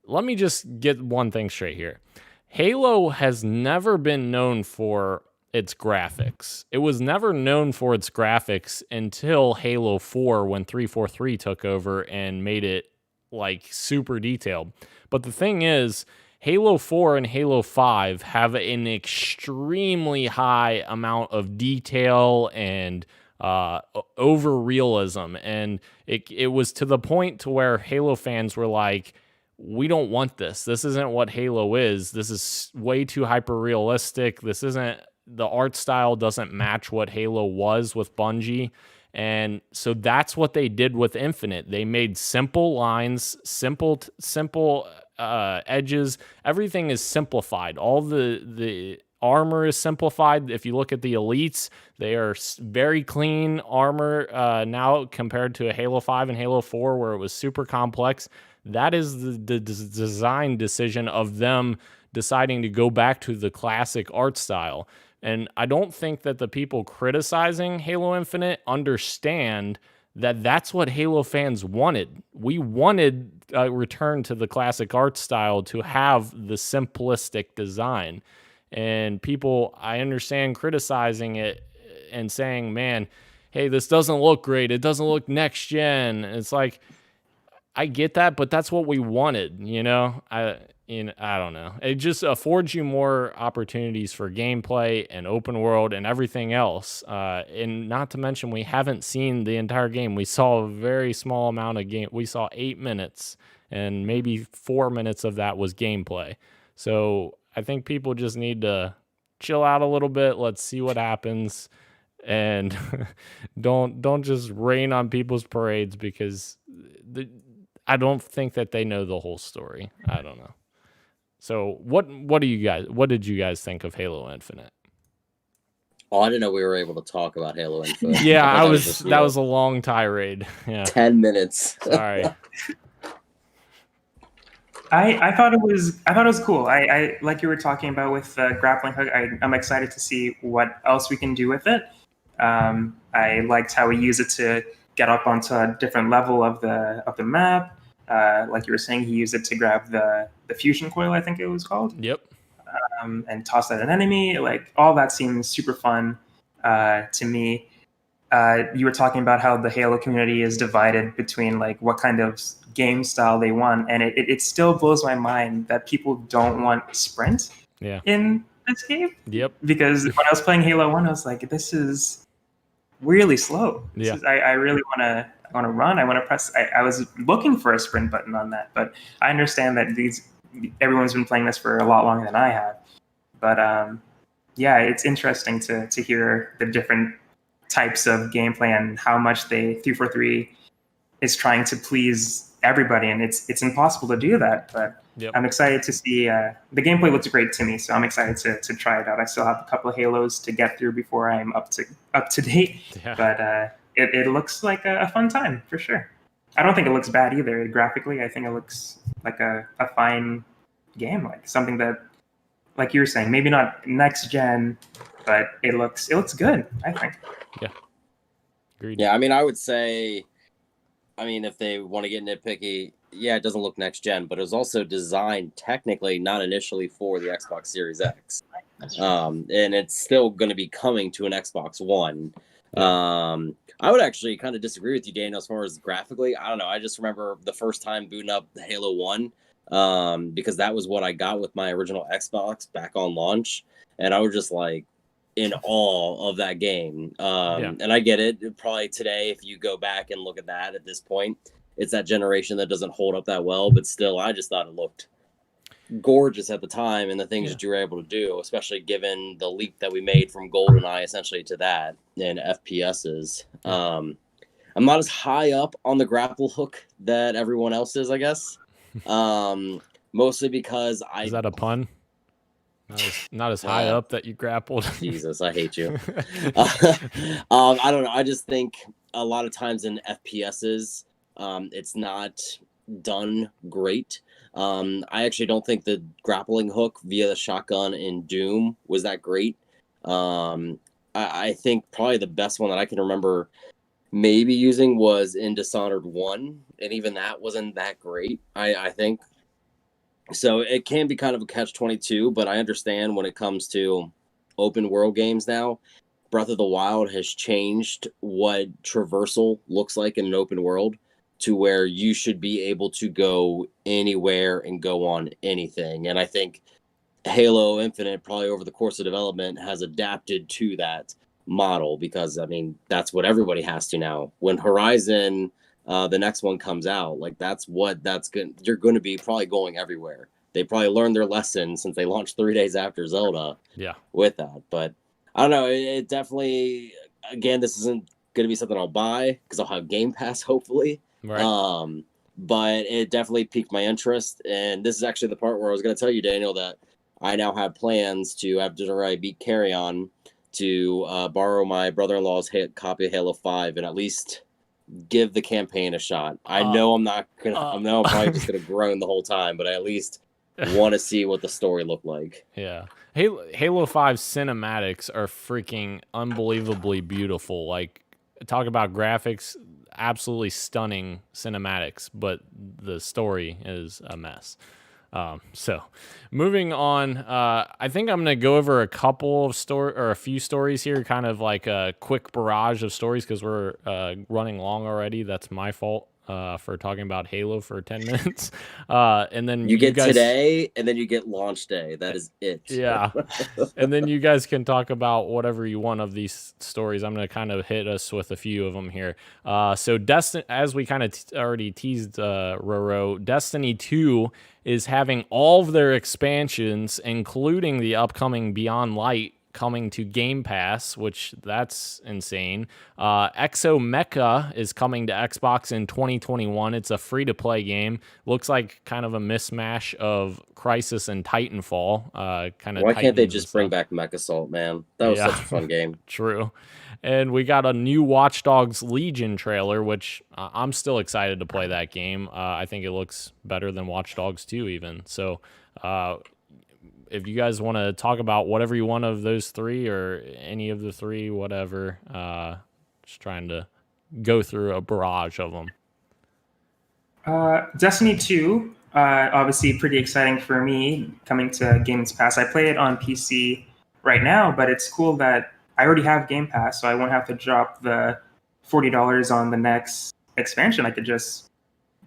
A: Let me just get one thing straight here. Halo has never been known for its graphics. It was never known for its graphics until Halo 4, when 343 took over and made it like super detailed. But the thing is, Halo 4 and Halo 5 have an extremely high amount of detail and over realism, and it was to the point to where Halo fans were like, we don't want this. This isn't what Halo is. This is way too hyper realistic. This isn't, the art style doesn't match what Halo was with Bungie. And so that's what they did with Infinite. They made simple lines, simple edges. Everything is simplified. All the armor is simplified. If you look at the elites, they are very clean armor now compared to a Halo 5 and Halo 4 where it was super complex. That is the design decision of them deciding to go back to the classic art style. And I don't think that the people criticizing Halo Infinite understand that that's what Halo fans wanted. We wanted a return to the classic art style, to have the simplistic design. And people, I understand, criticizing it and saying, man, hey, this doesn't look great. It doesn't look next gen. It's like, I get that, but that's what we wanted, you know? I don't know. It just affords you more opportunities for gameplay and open world and everything else. And not to mention, we haven't seen the entire game. We saw a very small amount of game. We saw 8 minutes, and maybe 4 minutes of that was gameplay. So I think people just need to chill out a little bit. Let's see what happens. And don't just rain on people's parades, because I don't think that they know the whole story. I don't know. So what did you guys think of Halo Infinite?
B: Oh, I didn't know we were able to talk about Halo Infinite.
A: Yeah, that was a long tirade. Yeah.
B: 10 minutes.
A: Sorry.
C: I thought it was cool. I like you were talking about with grappling hook. I'm excited to see what else we can do with it. I liked how we use it to get up onto a different level of the map. Like you were saying, he used it to grab the fusion coil, I think it was called.
A: Yep.
C: And toss at an enemy. Like, all that seems super fun to me. You were talking about how the Halo community is divided between like what kind of game style they want, and it still blows my mind that people don't want sprint in this game.
A: Yep.
C: Because when I was playing Halo 1, I was like, this is really slow. I really want to run. I want to press. I was looking for a sprint button on that, but I understand that everyone's been playing this for a lot longer than I have. But yeah, it's interesting to hear the different types of gameplay and how much 343 is trying to please everybody, and it's impossible to do that. But I'm excited to see the gameplay looks great to me, so I'm excited to try it out. I still have a couple of Halos to get through before I'm up to date, but it looks like a fun time for sure. I don't think it looks bad either graphically. I think it looks like a fine game, like something that, like you were saying, maybe not next gen, but it looks good, I think.
A: Yeah. Agreed.
B: Yeah, I mean, I would say, if they want to get nitpicky, yeah, it doesn't look next gen, but it was also designed technically not initially for the Xbox Series X. And it's still going to be coming to an Xbox One. I would actually kind of disagree with you, Daniel, as far as graphically. I don't know. I just remember the first time booting up the Halo 1, because that was what I got with my original Xbox back on launch. And I was just like in awe of that game. And I get it. Probably today, if you go back and look at that at this point, it's that generation that doesn't hold up that well. But still, I just thought it looked gorgeous at the time, and the things that you were able to do, especially given the leap that we made from GoldenEye essentially to that in FPSs. I'm not as high up on the grapple hook that everyone else is, I guess. Mostly because
A: Is that a pun? Not as high up that you grappled.
B: Jesus, I hate you. I don't know. I just think a lot of times in FPSs, it's not done great. I actually don't think the grappling hook via the shotgun in Doom was that great. I think probably the best one that I can remember maybe using was in Dishonored 1, and even that wasn't that great, I think. So it can be kind of a catch-22, but I understand when it comes to open world games now, Breath of the Wild has changed what traversal looks like in an open world, to where you should be able to go anywhere and go on anything. And I think Halo Infinite, probably over the course of development, has adapted to that model, because that's what everybody has to now. When Horizon, the next one, comes out, like that's good. You're going to be probably going everywhere. They probably learned their lesson since they launched 3 days after Zelda. With that. But I don't know. It definitely, again, this isn't going to be something I'll buy because I'll have Game Pass, hopefully.
A: Right.
B: But it definitely piqued my interest, and this is actually the part where I was going to tell you, Daniel, that I now have plans to, after I beat Carry On, to borrow my brother-in-law's copy of Halo 5 and at least give the campaign a shot. I know I'm not gonna. I know I'm probably just gonna groan the whole time, but I at least want to see what the story looked like.
A: Yeah, Halo 5 cinematics are freaking unbelievably beautiful. Like, talk about graphics. Absolutely stunning cinematics, but the story is a mess. So moving on, I think I'm going to go over a few stories here, kind of like a quick barrage of stories, because we're running long already. That's my fault for talking about Halo for 10 minutes. And then
B: you get
A: guys,
B: today, and then you get launch day. That is it.
A: Yeah. And then you guys can talk about whatever you want of these stories. I'm going to kind of hit us with a few of them here. So as we kind of already teased, Roro, Destiny 2 is having all of their expansions, including the upcoming Beyond Light, coming to Game Pass, which that's insane. Exo Mecha is coming to Xbox in 2021. It's a free-to-play game. Looks like kind of a mismatch of Crysis and Titanfall.
B: Why can't they just bring back Mech Assault, man? That was such a fun game.
A: True. And we got a new Watch Dogs Legion trailer, which I'm still excited to play that game. I think it looks better than Watch Dogs 2 even. So if you guys want to talk about whatever you want of those three, or any of the three, whatever, just trying to go through a barrage of them.
C: Destiny 2, obviously pretty exciting for me, coming to Games Pass. I play it on PC right now, but it's cool that I already have Game Pass, so I won't have to drop the $40 on the next expansion. I could just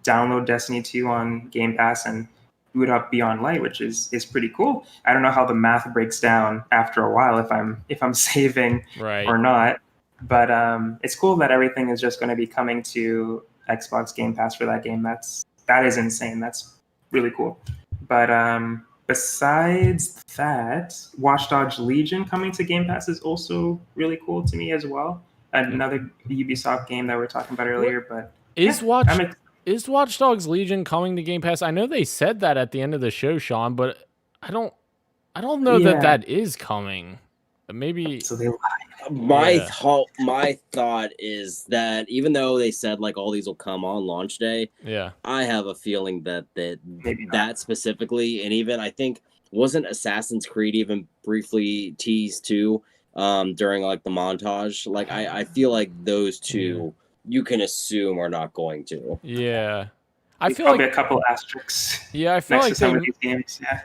C: download Destiny 2 on Game Pass and boot up Beyond Light, which is pretty cool. I don't know how the math breaks down after a while if I'm saving or not, but it's cool that everything is just going to be coming to Xbox Game Pass for that game. That is insane. That's really cool. But besides that, Watch Dogs Legion coming to Game Pass is also really cool to me as well. another Ubisoft game that we were talking about earlier. But
A: Is
C: yeah,
A: Watch
C: I'm
A: is Watch Dogs Legion coming to Game Pass? I know they said that at the end of the show, Sean, but I don't know that
C: yeah.
A: that is coming. Maybe
C: So they
B: My
A: Yeah.
B: my thought is that even though they said like all these will come on launch day,
A: yeah.
B: I have a feeling that
C: Maybe not.
B: that specifically, and even I think wasn't Assassin's Creed even briefly teased too during like the montage. Like I feel like those two you can assume are not going to.
A: Yeah. I feel
C: probably
A: like
C: a couple asterisks
A: I feel
C: next
A: like
C: to some
A: they
C: of these games. Yeah.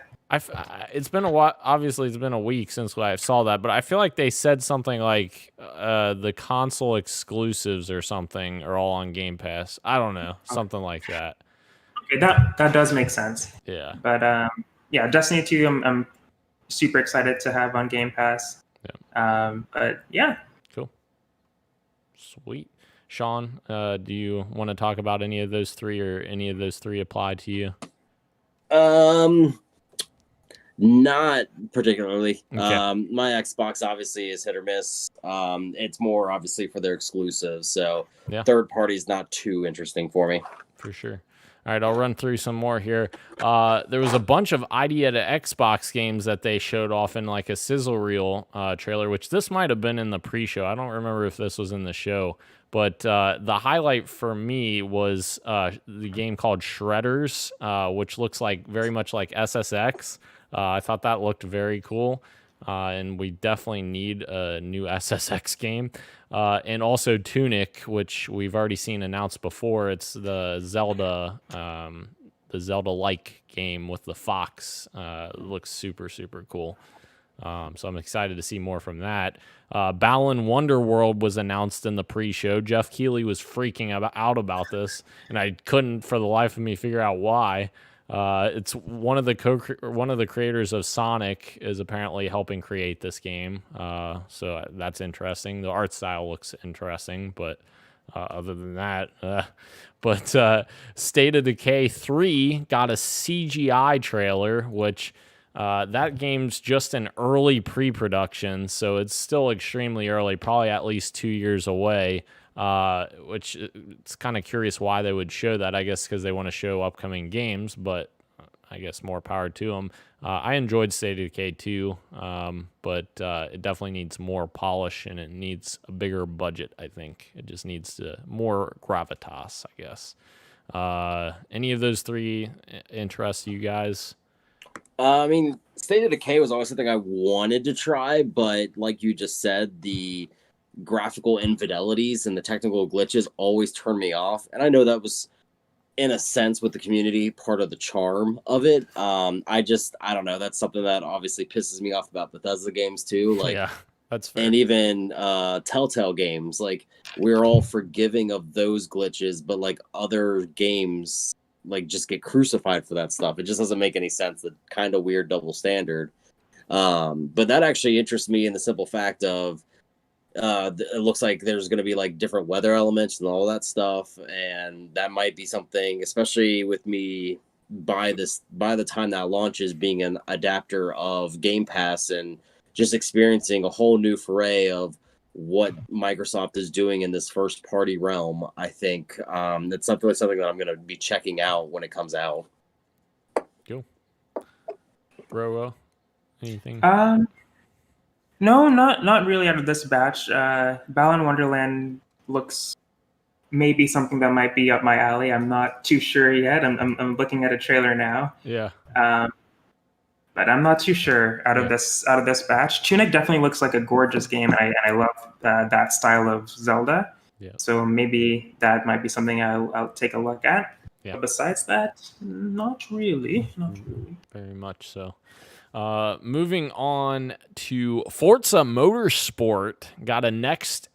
A: it's been a while. Obviously, it's been a week since I saw that, but I feel like they said something like the console exclusives or something are all on Game Pass. I don't know, something like that.
C: Okay, that does make sense.
A: Yeah.
C: But yeah, Destiny 2, I'm super excited to have on Game Pass. But yeah.
A: Cool. Sweet. Sean, do you want to talk about any of those three, or any of those three apply to you?
B: Not particularly.
A: Okay.
B: My Xbox obviously is hit or miss. It's more obviously for their exclusives, so
A: Yeah.
B: third party is not too interesting for me.
A: For sure. All right, I'll run through some more here. There was a bunch of idea to Xbox games that they showed off in like a sizzle reel trailer, which this might have been in the pre-show. I don't remember if this was in the show, but the highlight for me was the game called Shredders, which looks like very much like SSX. I thought that looked very cool. And we definitely need a new SSX game. And also Tunic, which we've already seen announced before. It's the Zelda-like game with the fox. It looks super, super cool. So I'm excited to see more from that. Balan Wonderworld was announced in the pre-show. Jeff Keighley was freaking out about this, and I couldn't for the life of me figure out why. It's one of the creators of Sonic is apparently helping create this game. So that's interesting. The art style looks interesting, but other than that, State of Decay 3 got a CGI trailer, which that game's just in early pre-production, so it's still extremely early, probably at least 2 years away. Which it's kind of curious why they would show that. I guess because they want to show upcoming games, but I guess more power to them. I enjoyed State of Decay 2, but it definitely needs more polish and it needs a bigger budget, I think. It just needs more gravitas, I guess. Any of those three interest you guys?
B: I mean, State of Decay was always something I wanted to try, but like you just said, the graphical infidelities and the technical glitches always turn me off. And I know that was, in a sense, with the community, part of the charm of it. I don't know. That's something that obviously pisses me off about Bethesda games too. Like,
A: yeah, that's fair.
B: And even Telltale games, like we're all forgiving of those glitches, but like other games like just get crucified for that stuff. It just doesn't make any sense. That kind of weird double standard. But that actually interests me in the simple fact of it looks like there's going to be like different weather elements and all that stuff, and that might be something, especially with me by the time that launches, being an adapter of Game Pass and just experiencing a whole new foray of what Microsoft is doing in this first party realm. I think that's something that I'm going to be checking out when it comes out.
A: Cool. Bro, anything?
C: No, not really out of this batch. Balan Wonderland looks maybe something that might be up my alley. I'm not too sure yet. I'm looking at a trailer now.
A: Yeah.
C: But I'm not too sure out of this batch. Tunic definitely looks like a gorgeous game, and I love that style of Zelda.
A: Yeah.
C: So maybe that might be something I'll take a look at.
A: Yeah.
C: But besides that, not really.
A: Very much so. Moving on to Forza Motorsport, got a next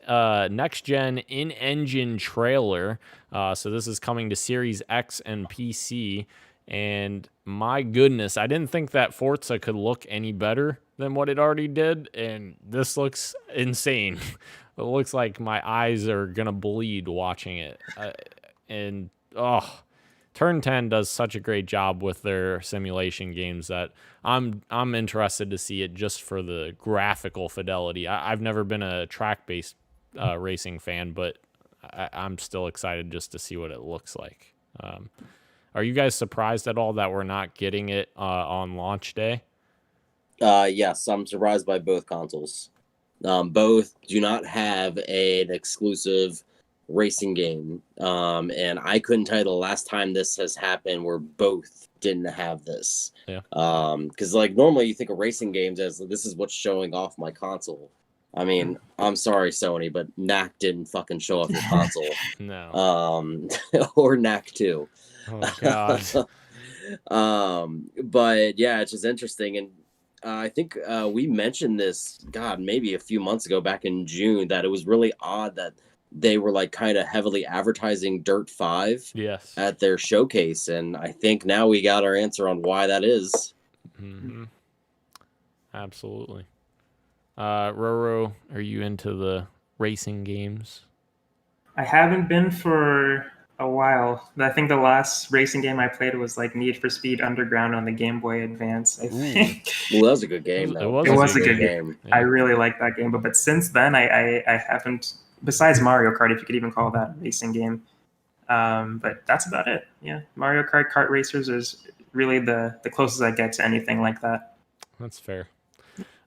A: gen in-engine trailer. So this is coming to Series X and PC. And my goodness, I didn't think that Forza could look any better than what it already did. And this looks insane. It looks like my eyes are going to bleed watching it. Turn 10 does such a great job with their simulation games that I'm interested to see it just for the graphical fidelity. I've never been a track-based racing fan, but I'm still excited just to see what it looks like. Are you guys surprised at all that we're not getting it on launch day?
B: Yes, I'm surprised by both consoles. Both do not have an exclusive racing game. And I couldn't tell you the last time this has happened where both didn't have this.
A: Yeah.
B: Because like normally you think of racing games as this is what's showing off my console. I mean, I'm sorry, Sony, but Knack didn't fucking show off your console.
A: No.
B: Or Knack 2.
A: Oh God.
B: But yeah, it's just interesting. And I think we mentioned this, God, maybe a few months ago back in June, that it was really odd that they were like kind of heavily advertising Dirt 5
A: Yes.
B: at their showcase. And I think now we got our answer on why that is.
A: Mm-hmm. Absolutely. Roro, are you into the racing games?
C: I haven't been for a while. I think the last racing game I played was like Need for Speed Underground on the Game Boy Advance, I think.
B: Well, that was a good game, though.
C: It was a good game.
A: Yeah.
C: I really liked that game. But since then, I haven't, besides Mario Kart, if you could even call that a racing game. But that's about it. Yeah. Mario Kart, Kart Racers is really the closest I get to anything like that.
A: That's fair.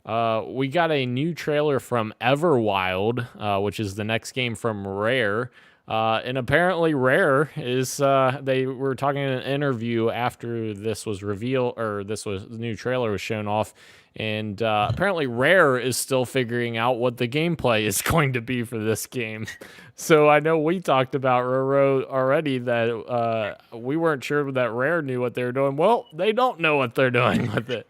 A: We got a new trailer from Everwild, which is the next game from Rare. And apparently Rare is, they were talking in an interview after this was revealed, or the new trailer was shown off. And apparently Rare is still figuring out what the gameplay is going to be for this game. So I know we talked about Roro already that we weren't sure that Rare knew what they were doing. Well, they don't know what they're doing with it.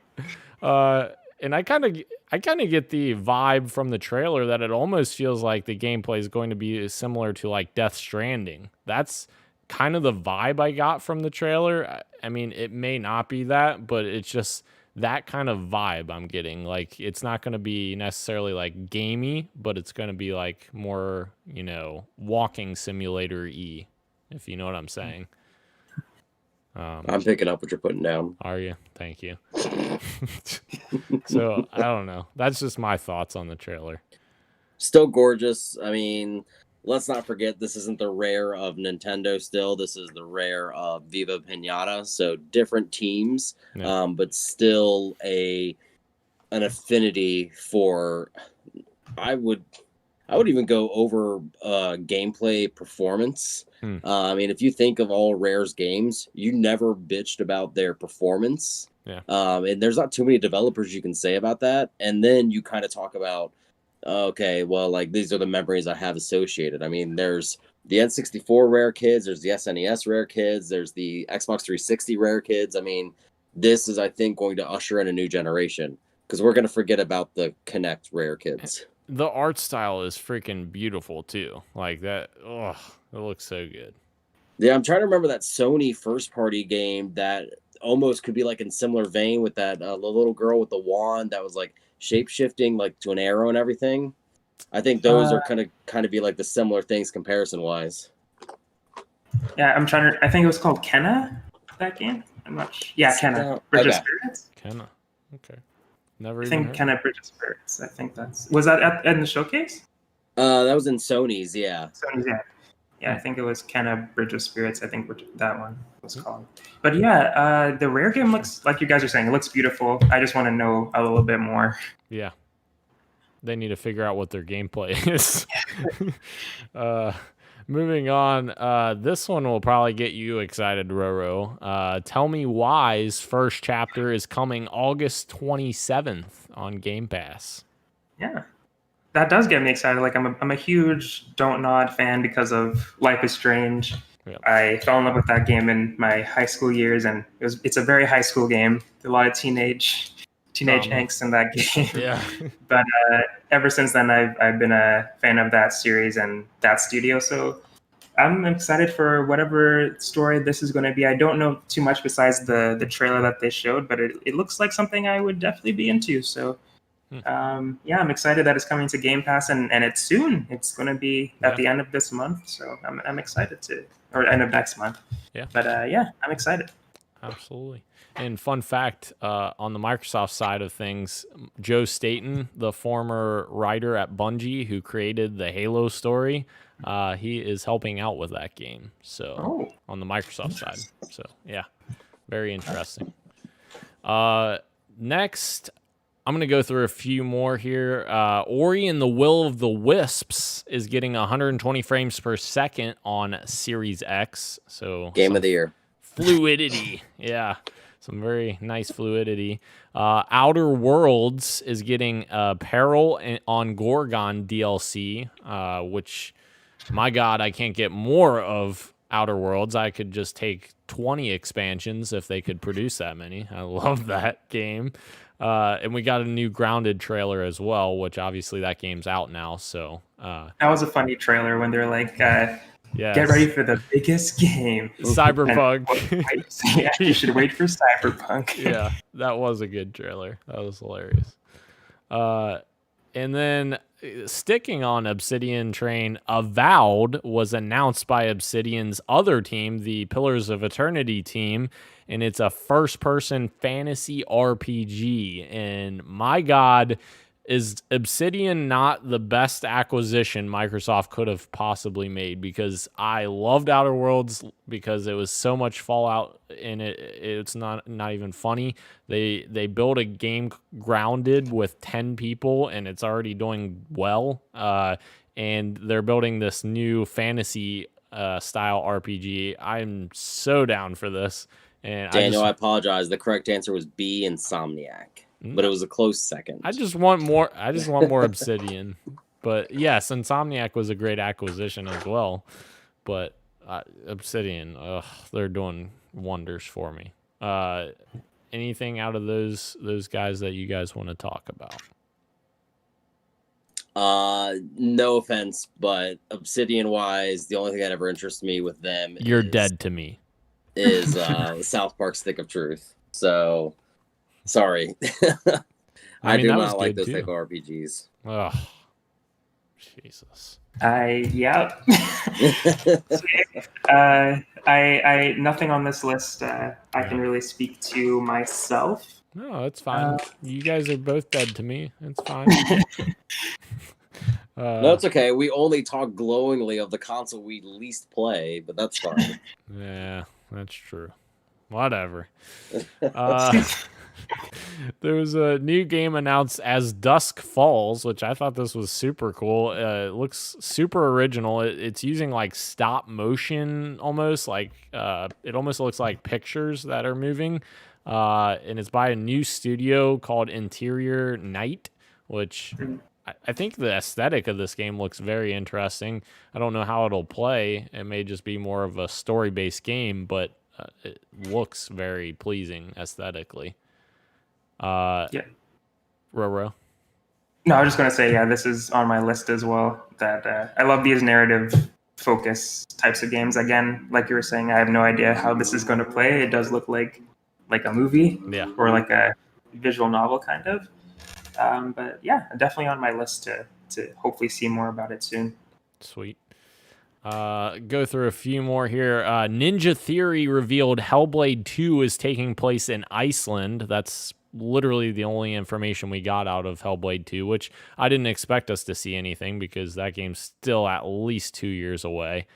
A: And I kind of get the vibe from the trailer that it almost feels like the gameplay is going to be similar to like Death Stranding. That's kind of the vibe I got from the trailer. I mean, it may not be that, but it's just that kind of vibe I'm getting. Like, it's not going to be necessarily like gamey, but it's going to be like more, walking simulator-y, if you know what I'm saying.
B: I'm picking up what you're putting down.
A: Are you? Thank you. So, I don't know. That's just my thoughts on the trailer.
B: Still gorgeous. I mean, let's not forget this isn't the Rare of Nintendo still. This is the Rare of Viva Pinata. So different teams,
A: Yeah.
B: But still an affinity for, I would even go over gameplay performance. I mean, if you think of all Rare's games, you never bitched about their performance.
A: Yeah.
B: And there's not too many developers you can say about that. And then you kind of talk about, okay, well, like these are the memories I have associated. I mean, there's the N64 Rare kids, there's the SNES Rare kids, there's the Xbox 360 Rare kids. I mean, this is, I think, going to usher in a new generation because we're going to forget about the Kinect Rare kids.
A: The art style is freaking beautiful too. Like that, it looks so good.
B: Yeah, I'm trying to remember that Sony first-party game that almost could be like in similar vein with that the little girl with the wand that was like shape-shifting like to an arrow and everything. I think those are kind of be like the similar things comparison-wise.
C: Yeah, I think it was called Kenna, that game. I'm not sure. Yeah, Kenna. Bridge of Spirits?
A: Kenna. Okay. Never
C: I
A: even
C: think
A: heard.
C: Kenna Bridge of Spirits. I think was that in the showcase?
B: That was in Sony's, yeah.
C: Sony's, yeah. Yeah, I think it was Kenna Bridge of Spirits. I think that one was called. But yeah, the Rare game looks, like you guys are saying, it looks beautiful. I just want to know a little bit more.
A: Yeah. They need to figure out what their gameplay is. Moving on, this one will probably get you excited, Roro. Tell Me Why's first chapter is coming August 27th on Game Pass.
C: Yeah. That does get me excited. Like I'm a huge Don't Nod fan because of Life is Strange. Yep. I fell in love with that game in my high school years, and it's a very high school game. A lot of teenage angst in that game.
A: Yeah.
C: But ever since then, I've been a fan of that series and that studio. So I'm excited for whatever story this is going to be. I don't know too much besides the trailer that they showed, but it looks like something I would definitely be into. So. Yeah, I'm excited that it's coming to Game Pass, and it's soon. It's going to be at the end of this month, so I'm excited or end of next month.
A: Yeah.
C: But yeah, I'm excited.
A: absolutely. And fun fact, on the Microsoft side of things, Joe Staten, the former writer at Bungie who created the Halo story, he is helping out with that game. So on the Microsoft side. So yeah, very interesting. Next, I'm going to go through a few more here. Ori and the Will of the Wisps is getting 120 frames per second on Series X. So
B: Game of the year.
A: Fluidity. Yeah. Some very nice fluidity. Outer Worlds is getting Peril on Gorgon DLC, which, my God, I can't get more of Outer Worlds. I could just take 20 expansions if they could produce that many. I love that game. And we got a new Grounded trailer as well, which obviously that game's out now. So
C: that was a funny trailer when they're like,
A: yes.
C: Get ready for the biggest game.
A: Cyberpunk.
C: Yeah, you should wait for Cyberpunk.
A: Yeah, that was a good trailer. That was hilarious. And then sticking on Obsidian train, Avowed was announced by Obsidian's other team, the Pillars of Eternity team, and it's a first-person fantasy RPG. And my God, is Obsidian not the best acquisition Microsoft could have possibly made? Because I loved Outer Worlds because it was so much Fallout in it. It's not even funny. They built a game Grounded with 10 people, and it's already doing well. And they're building this new fantasy style RPG. I'm so down for this. And
B: Daniel, I apologize. The correct answer was B, Insomniac. But it was a close second.
A: I just want more Obsidian. But yes, Insomniac was a great acquisition as well. But Obsidian, they're doing wonders for me. Anything out of those guys that you guys want to talk about?
B: No offense, but Obsidian wise, the only thing that ever interests me with them
A: dead to me.
B: Is South Park Stick of Truth. So sorry. I do not like those type of RPGs.
A: Oh, Jesus.
C: Yeah. I nothing on this list I can really speak to myself.
A: No, it's fine. You guys are both dead to me. It's fine.
B: No, it's okay. We only talk glowingly of the console we least play, but that's fine.
A: Yeah, that's true. Whatever. There was a new game announced as Dusk Falls, which I thought this was super cool. It looks super original. It's using like stop motion almost, like it almost looks like pictures that are moving. And it's by a new studio called Interior Night, which I think the aesthetic of this game looks very interesting. I don't know how it'll play. It may just be more of a story-based game, but it looks very pleasing aesthetically. Yeah. Roro.
C: No, I was just going to say, yeah, this is on my list as well. That I love these narrative focus types of games. Again, like you were saying, I have no idea how this is going to play. It does look like a movie,
A: yeah,
C: or like a visual novel kind of. But yeah, definitely on my list to hopefully see more about it soon.
A: Sweet. Go through a few more here. Ninja Theory revealed Hellblade 2 is taking place in Iceland. That's literally the only information we got out of Hellblade 2, which I didn't expect us to see anything because that game's still at least 2 years away.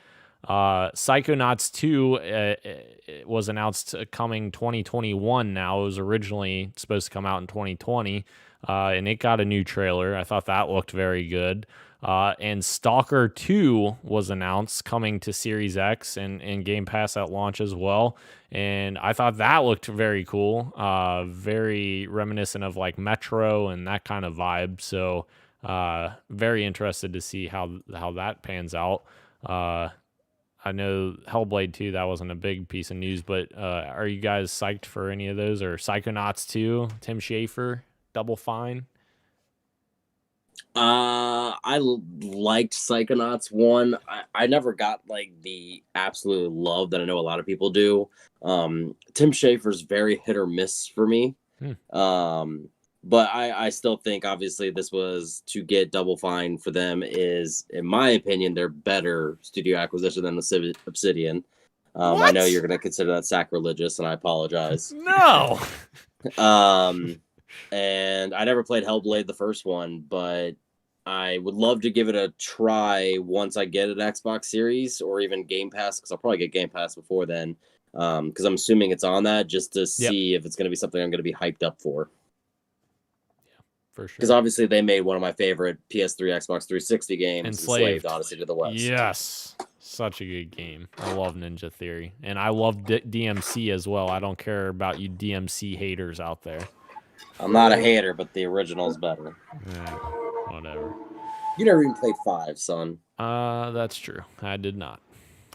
A: Psychonauts 2 was announced coming 2021 now. It was originally supposed to come out in 2020, and it got a new trailer. I thought that looked very good. And Stalker 2 was announced coming to Series X and Game Pass at launch as well. And I thought that looked very cool, very reminiscent of like Metro and that kind of vibe. So very interested to see how that pans out. I know Hellblade 2, that wasn't a big piece of news, but are you guys psyched for any of those? Or Psychonauts 2, Tim Schafer, Double Fine?
B: I liked Psychonauts 1. I never got like the absolute love that I know a lot of people do. Tim Schafer's very hit or miss for me. But I still think obviously this was to get Double Fine for them is, in my opinion, their better studio acquisition than the Obsidian. I know you're going to consider that sacrilegious, and I apologize.
A: No.
B: And I never played Hellblade, the first one, but I would love to give it a try once I get an Xbox Series or even Game Pass, because I'll probably get Game Pass before then, because I'm assuming it's on that, just to see if it's going to be something I'm going to be hyped up for.
A: For sure.
B: Because obviously they made one of my favorite PS3, Xbox 360 games, Enslaved Odyssey to the West.
A: Yes. Such a good game. I love Ninja Theory. And I love DMC as well. I don't care about you DMC haters out there.
B: I'm not a hater, but the original's better.
A: Yeah, whatever.
B: You never even played 5, son.
A: That's true. I did not.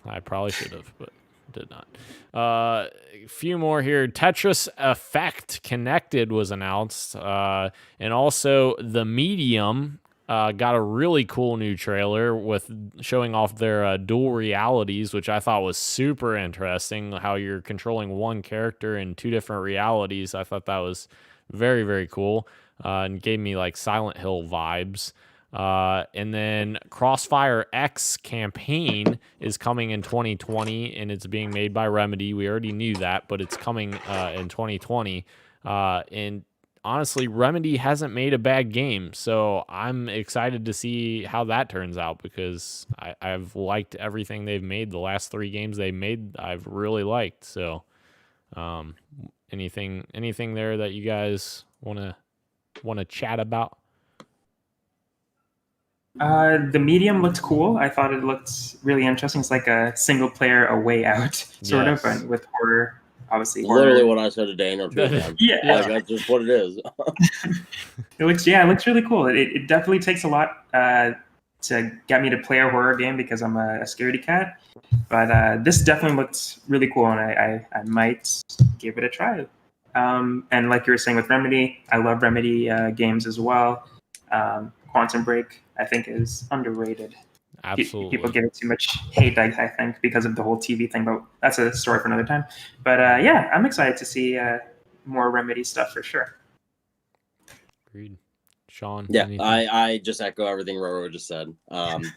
A: I probably should have, but did not. A few more here. Tetris Effect Connected was announced. And also The Medium got a really cool new trailer with showing off their dual realities, which I thought was super interesting, how you're controlling one character in 2 different realities. I thought that was very, very cool, and gave me like Silent Hill vibes. And then Crossfire X Campaign is coming in 2020, and it's being made by Remedy. We already knew that, but it's coming in 2020. And honestly, Remedy hasn't made a bad game, so I'm excited to see how that turns out, because I've liked everything they've made. The last 3 games they made, I've really liked. So, anything there that you guys want to chat about?
C: The Medium looked cool. I thought it looked really interesting. It's like a single player, A Way Out, sort of, and with horror, obviously.
B: Literally what I said to Daniel.
C: Yeah,
B: like, that's just what it is.
C: it looks really cool. It definitely takes a lot to get me to play a horror game, because I'm a scaredy cat. But this definitely looks really cool, and I might give it a try. And like you were saying with Remedy, I love Remedy games as well. Quantum Break, I think, is underrated.
A: Absolutely.
C: People give it too much hate, I think, because of the whole TV thing, but that's a story for another time. But yeah, I'm excited to see more Remedy stuff for sure.
A: Agreed. Sean?
B: Yeah,
A: anything?
B: I just echo everything Roro just said.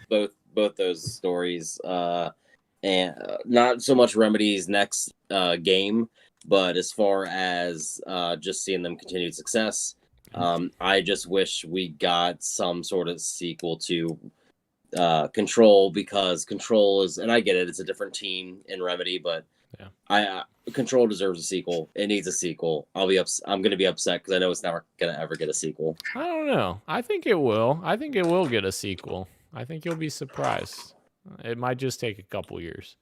B: Both those stories, and not so much Remedy's next game, but as far as just seeing them continued success, I just wish we got some sort of sequel to Control, because Control is, and I get it, it's a different team in Remedy, but yeah. Control deserves a sequel. It needs a sequel. I'm going to be upset because I know it's never going to ever get a sequel.
A: I don't know. I think it will. I think it will get a sequel. I think you'll be surprised. It might just take a couple years.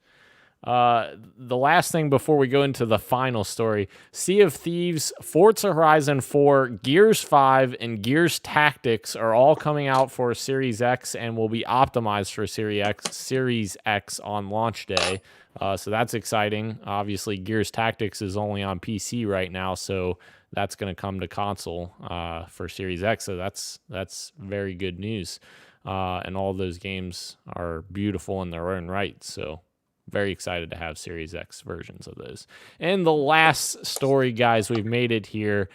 A: The last thing before we go into the final story, Sea of Thieves, Forza Horizon 4, Gears 5, and Gears Tactics are all coming out for Series X and will be optimized for Series X on launch day. So that's exciting. Obviously, Gears Tactics is only on PC right now, so that's going to come to console for Series X. So that's very good news. And all those games are beautiful in their own right. So very excited to have Series X versions of those. And the last story, guys, we've made it here.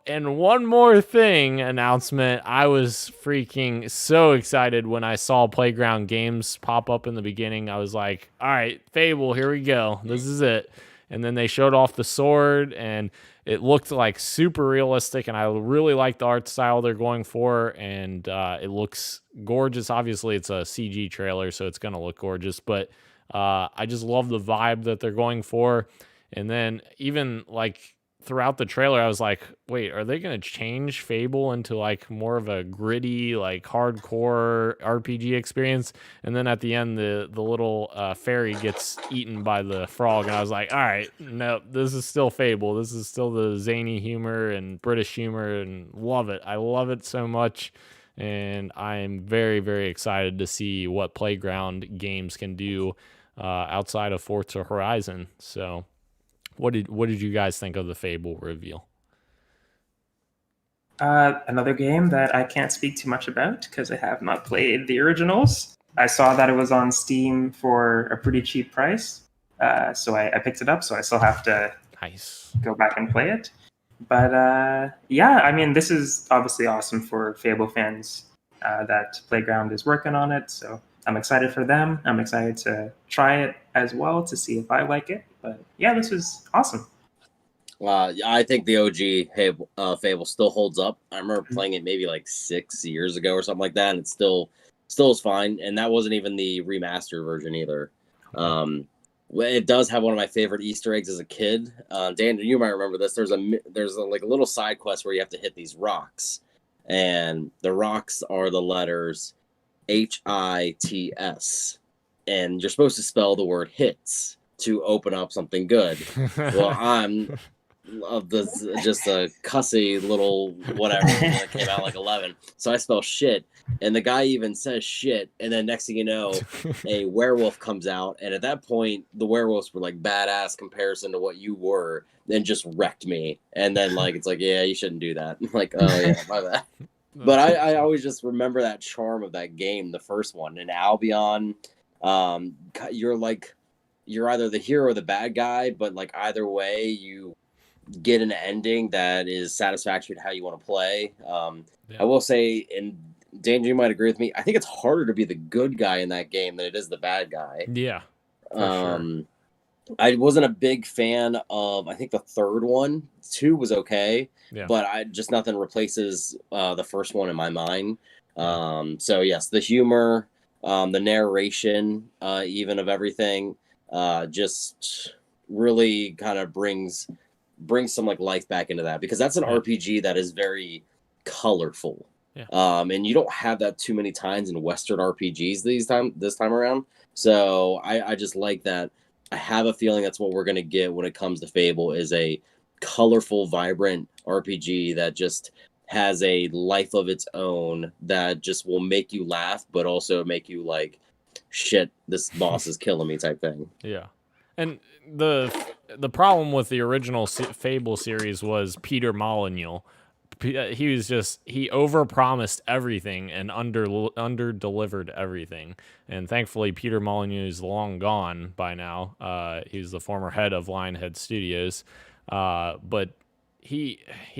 A: And one more thing announcement. I was freaking so excited when I saw Playground Games pop up in the beginning. I was like, all right, Fable, here we go. This is it. And then they showed off the sword, and it looked like super realistic, and I really like the art style they're going for, and it looks gorgeous. Obviously, it's a CG trailer, so it's going to look gorgeous, but I just love the vibe that they're going for. And then even like throughout the trailer, I was like, wait, are they going to change Fable into like more of a gritty, like hardcore RPG experience? And then at the end, the little fairy gets eaten by the frog, and I was like, all right, no, this is still Fable. This is still the zany humor and British humor, and love it. I love it so much, and I'm very, very excited to see what Playground Games can do outside of Forza Horizon. So What did you guys think of the Fable reveal?
C: Another game that I can't speak too much about because I have not played the originals. I saw that it was on Steam for a pretty cheap price, so I picked it up. So I still have to go back and play it. But yeah, I mean, this is obviously awesome for Fable fans that Playground is working on it. So I'm excited for them. I'm excited to try it as well to see if I like it. But yeah, this was awesome.
B: I think the OG Fable still holds up. I remember playing it maybe like 6 years ago or something like that, and it still is fine. And that wasn't even the remastered version either. It does have one of my favorite Easter eggs as a kid. Dan, you might remember this. There's like a little side quest where you have to hit these rocks, and the rocks are the letters HITS, and you're supposed to spell the word hits to open up something good. Well, I'm just a cussy little whatever that came out like 11, so I spell shit, and the guy even says shit, and then next thing you know, a werewolf comes out, and at that point the werewolves were like badass comparison to what you were, then just wrecked me, and then like it's like, yeah, you shouldn't do that. I'm like, oh yeah, my bad. But I always just remember that charm of that game, the first one. In Albion, you're either the hero or the bad guy, but like either way, you get an ending that is satisfactory to how you want to play. I will say, and Dan, you might agree with me, I think it's harder to be the good guy in that game than it is the bad guy.
A: Yeah, for sure.
B: I wasn't a big fan of, I think the third one. 2 was okay, but just nothing replaces the first one in my mind. So yes, the humor, the narration, even of everything, just really kind of brings some like life back into that, because that's an RPG that is very colorful. And you don't have that too many times in Western RPGs this time around. So I just like that. I have a feeling that's what we're going to get when it comes to Fable, is a colorful, vibrant RPG that just has a life of its own, that just will make you laugh, but also make you like, shit, this boss is killing me type thing.
A: Yeah. And the problem with the original Fable series was Peter Molyneux. He overpromised everything and under-delivered everything. And thankfully, Peter Molyneux is long gone by now. He's the former head of Lionhead Studios. But he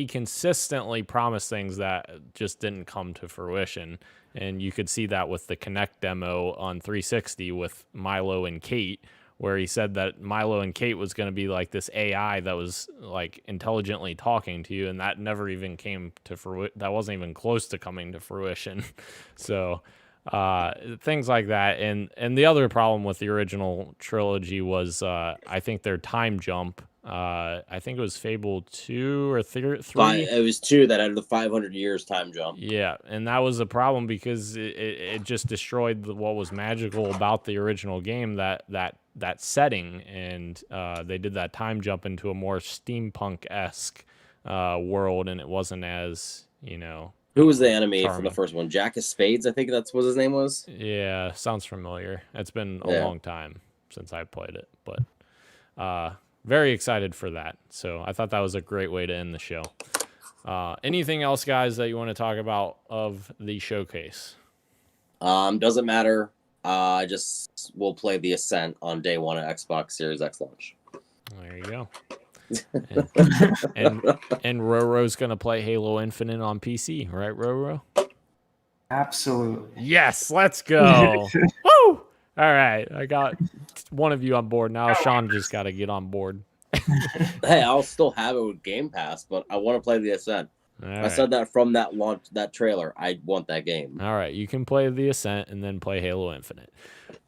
A: consistently promised things that just didn't come to fruition. And you could see that with the Kinect demo on 360 with Milo and Kate, where he said that Milo and Kate was going to be like this AI that was like intelligently talking to you, and that never even came to fruition. That wasn't even close to coming to fruition. So things like that. And the other problem with the original trilogy was I think their time jump. I think it was Fable 2 or 3.
B: It was 2 that had the 500 years time jump.
A: Yeah, and that was a problem because it just destroyed what was magical about the original game, that setting, and they did that time jump into a more steampunk-esque world, and it wasn't as,
B: Who was the enemy from the first one? Jack of Spades, I think that's what his name was.
A: Yeah, sounds familiar. It's been a long time since I played it, but very excited for that. So I thought that was a great way to end the show. Anything else, guys, that you want to talk about of the showcase?
B: Doesn't matter. I just will play the Ascent on day 1 at Xbox Series X launch.
A: There you go. and Roro's gonna play Halo Infinite on PC, right, Roro?
C: Absolutely.
A: Yes, let's go. Woo! All right, I got one of you on board now. Sean just got to get on board.
B: Hey, I'll still have it with Game Pass, but I want to play the Ascent. I said that from that launch, that trailer. I want that game.
A: All right, you can play the Ascent and then play Halo Infinite.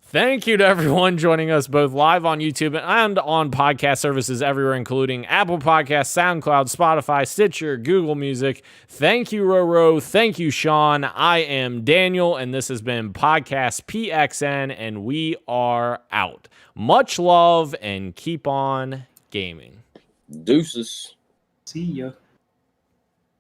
A: Thank you to everyone joining us both live on YouTube and on podcast services everywhere, including Apple Podcasts, SoundCloud, Spotify, Stitcher, Google Music. Thank you, Roro. Thank you, Sean. I am Daniel, and this has been Podcast PXN, and we are out. Much love, and keep on gaming.
B: Deuces.
C: See ya.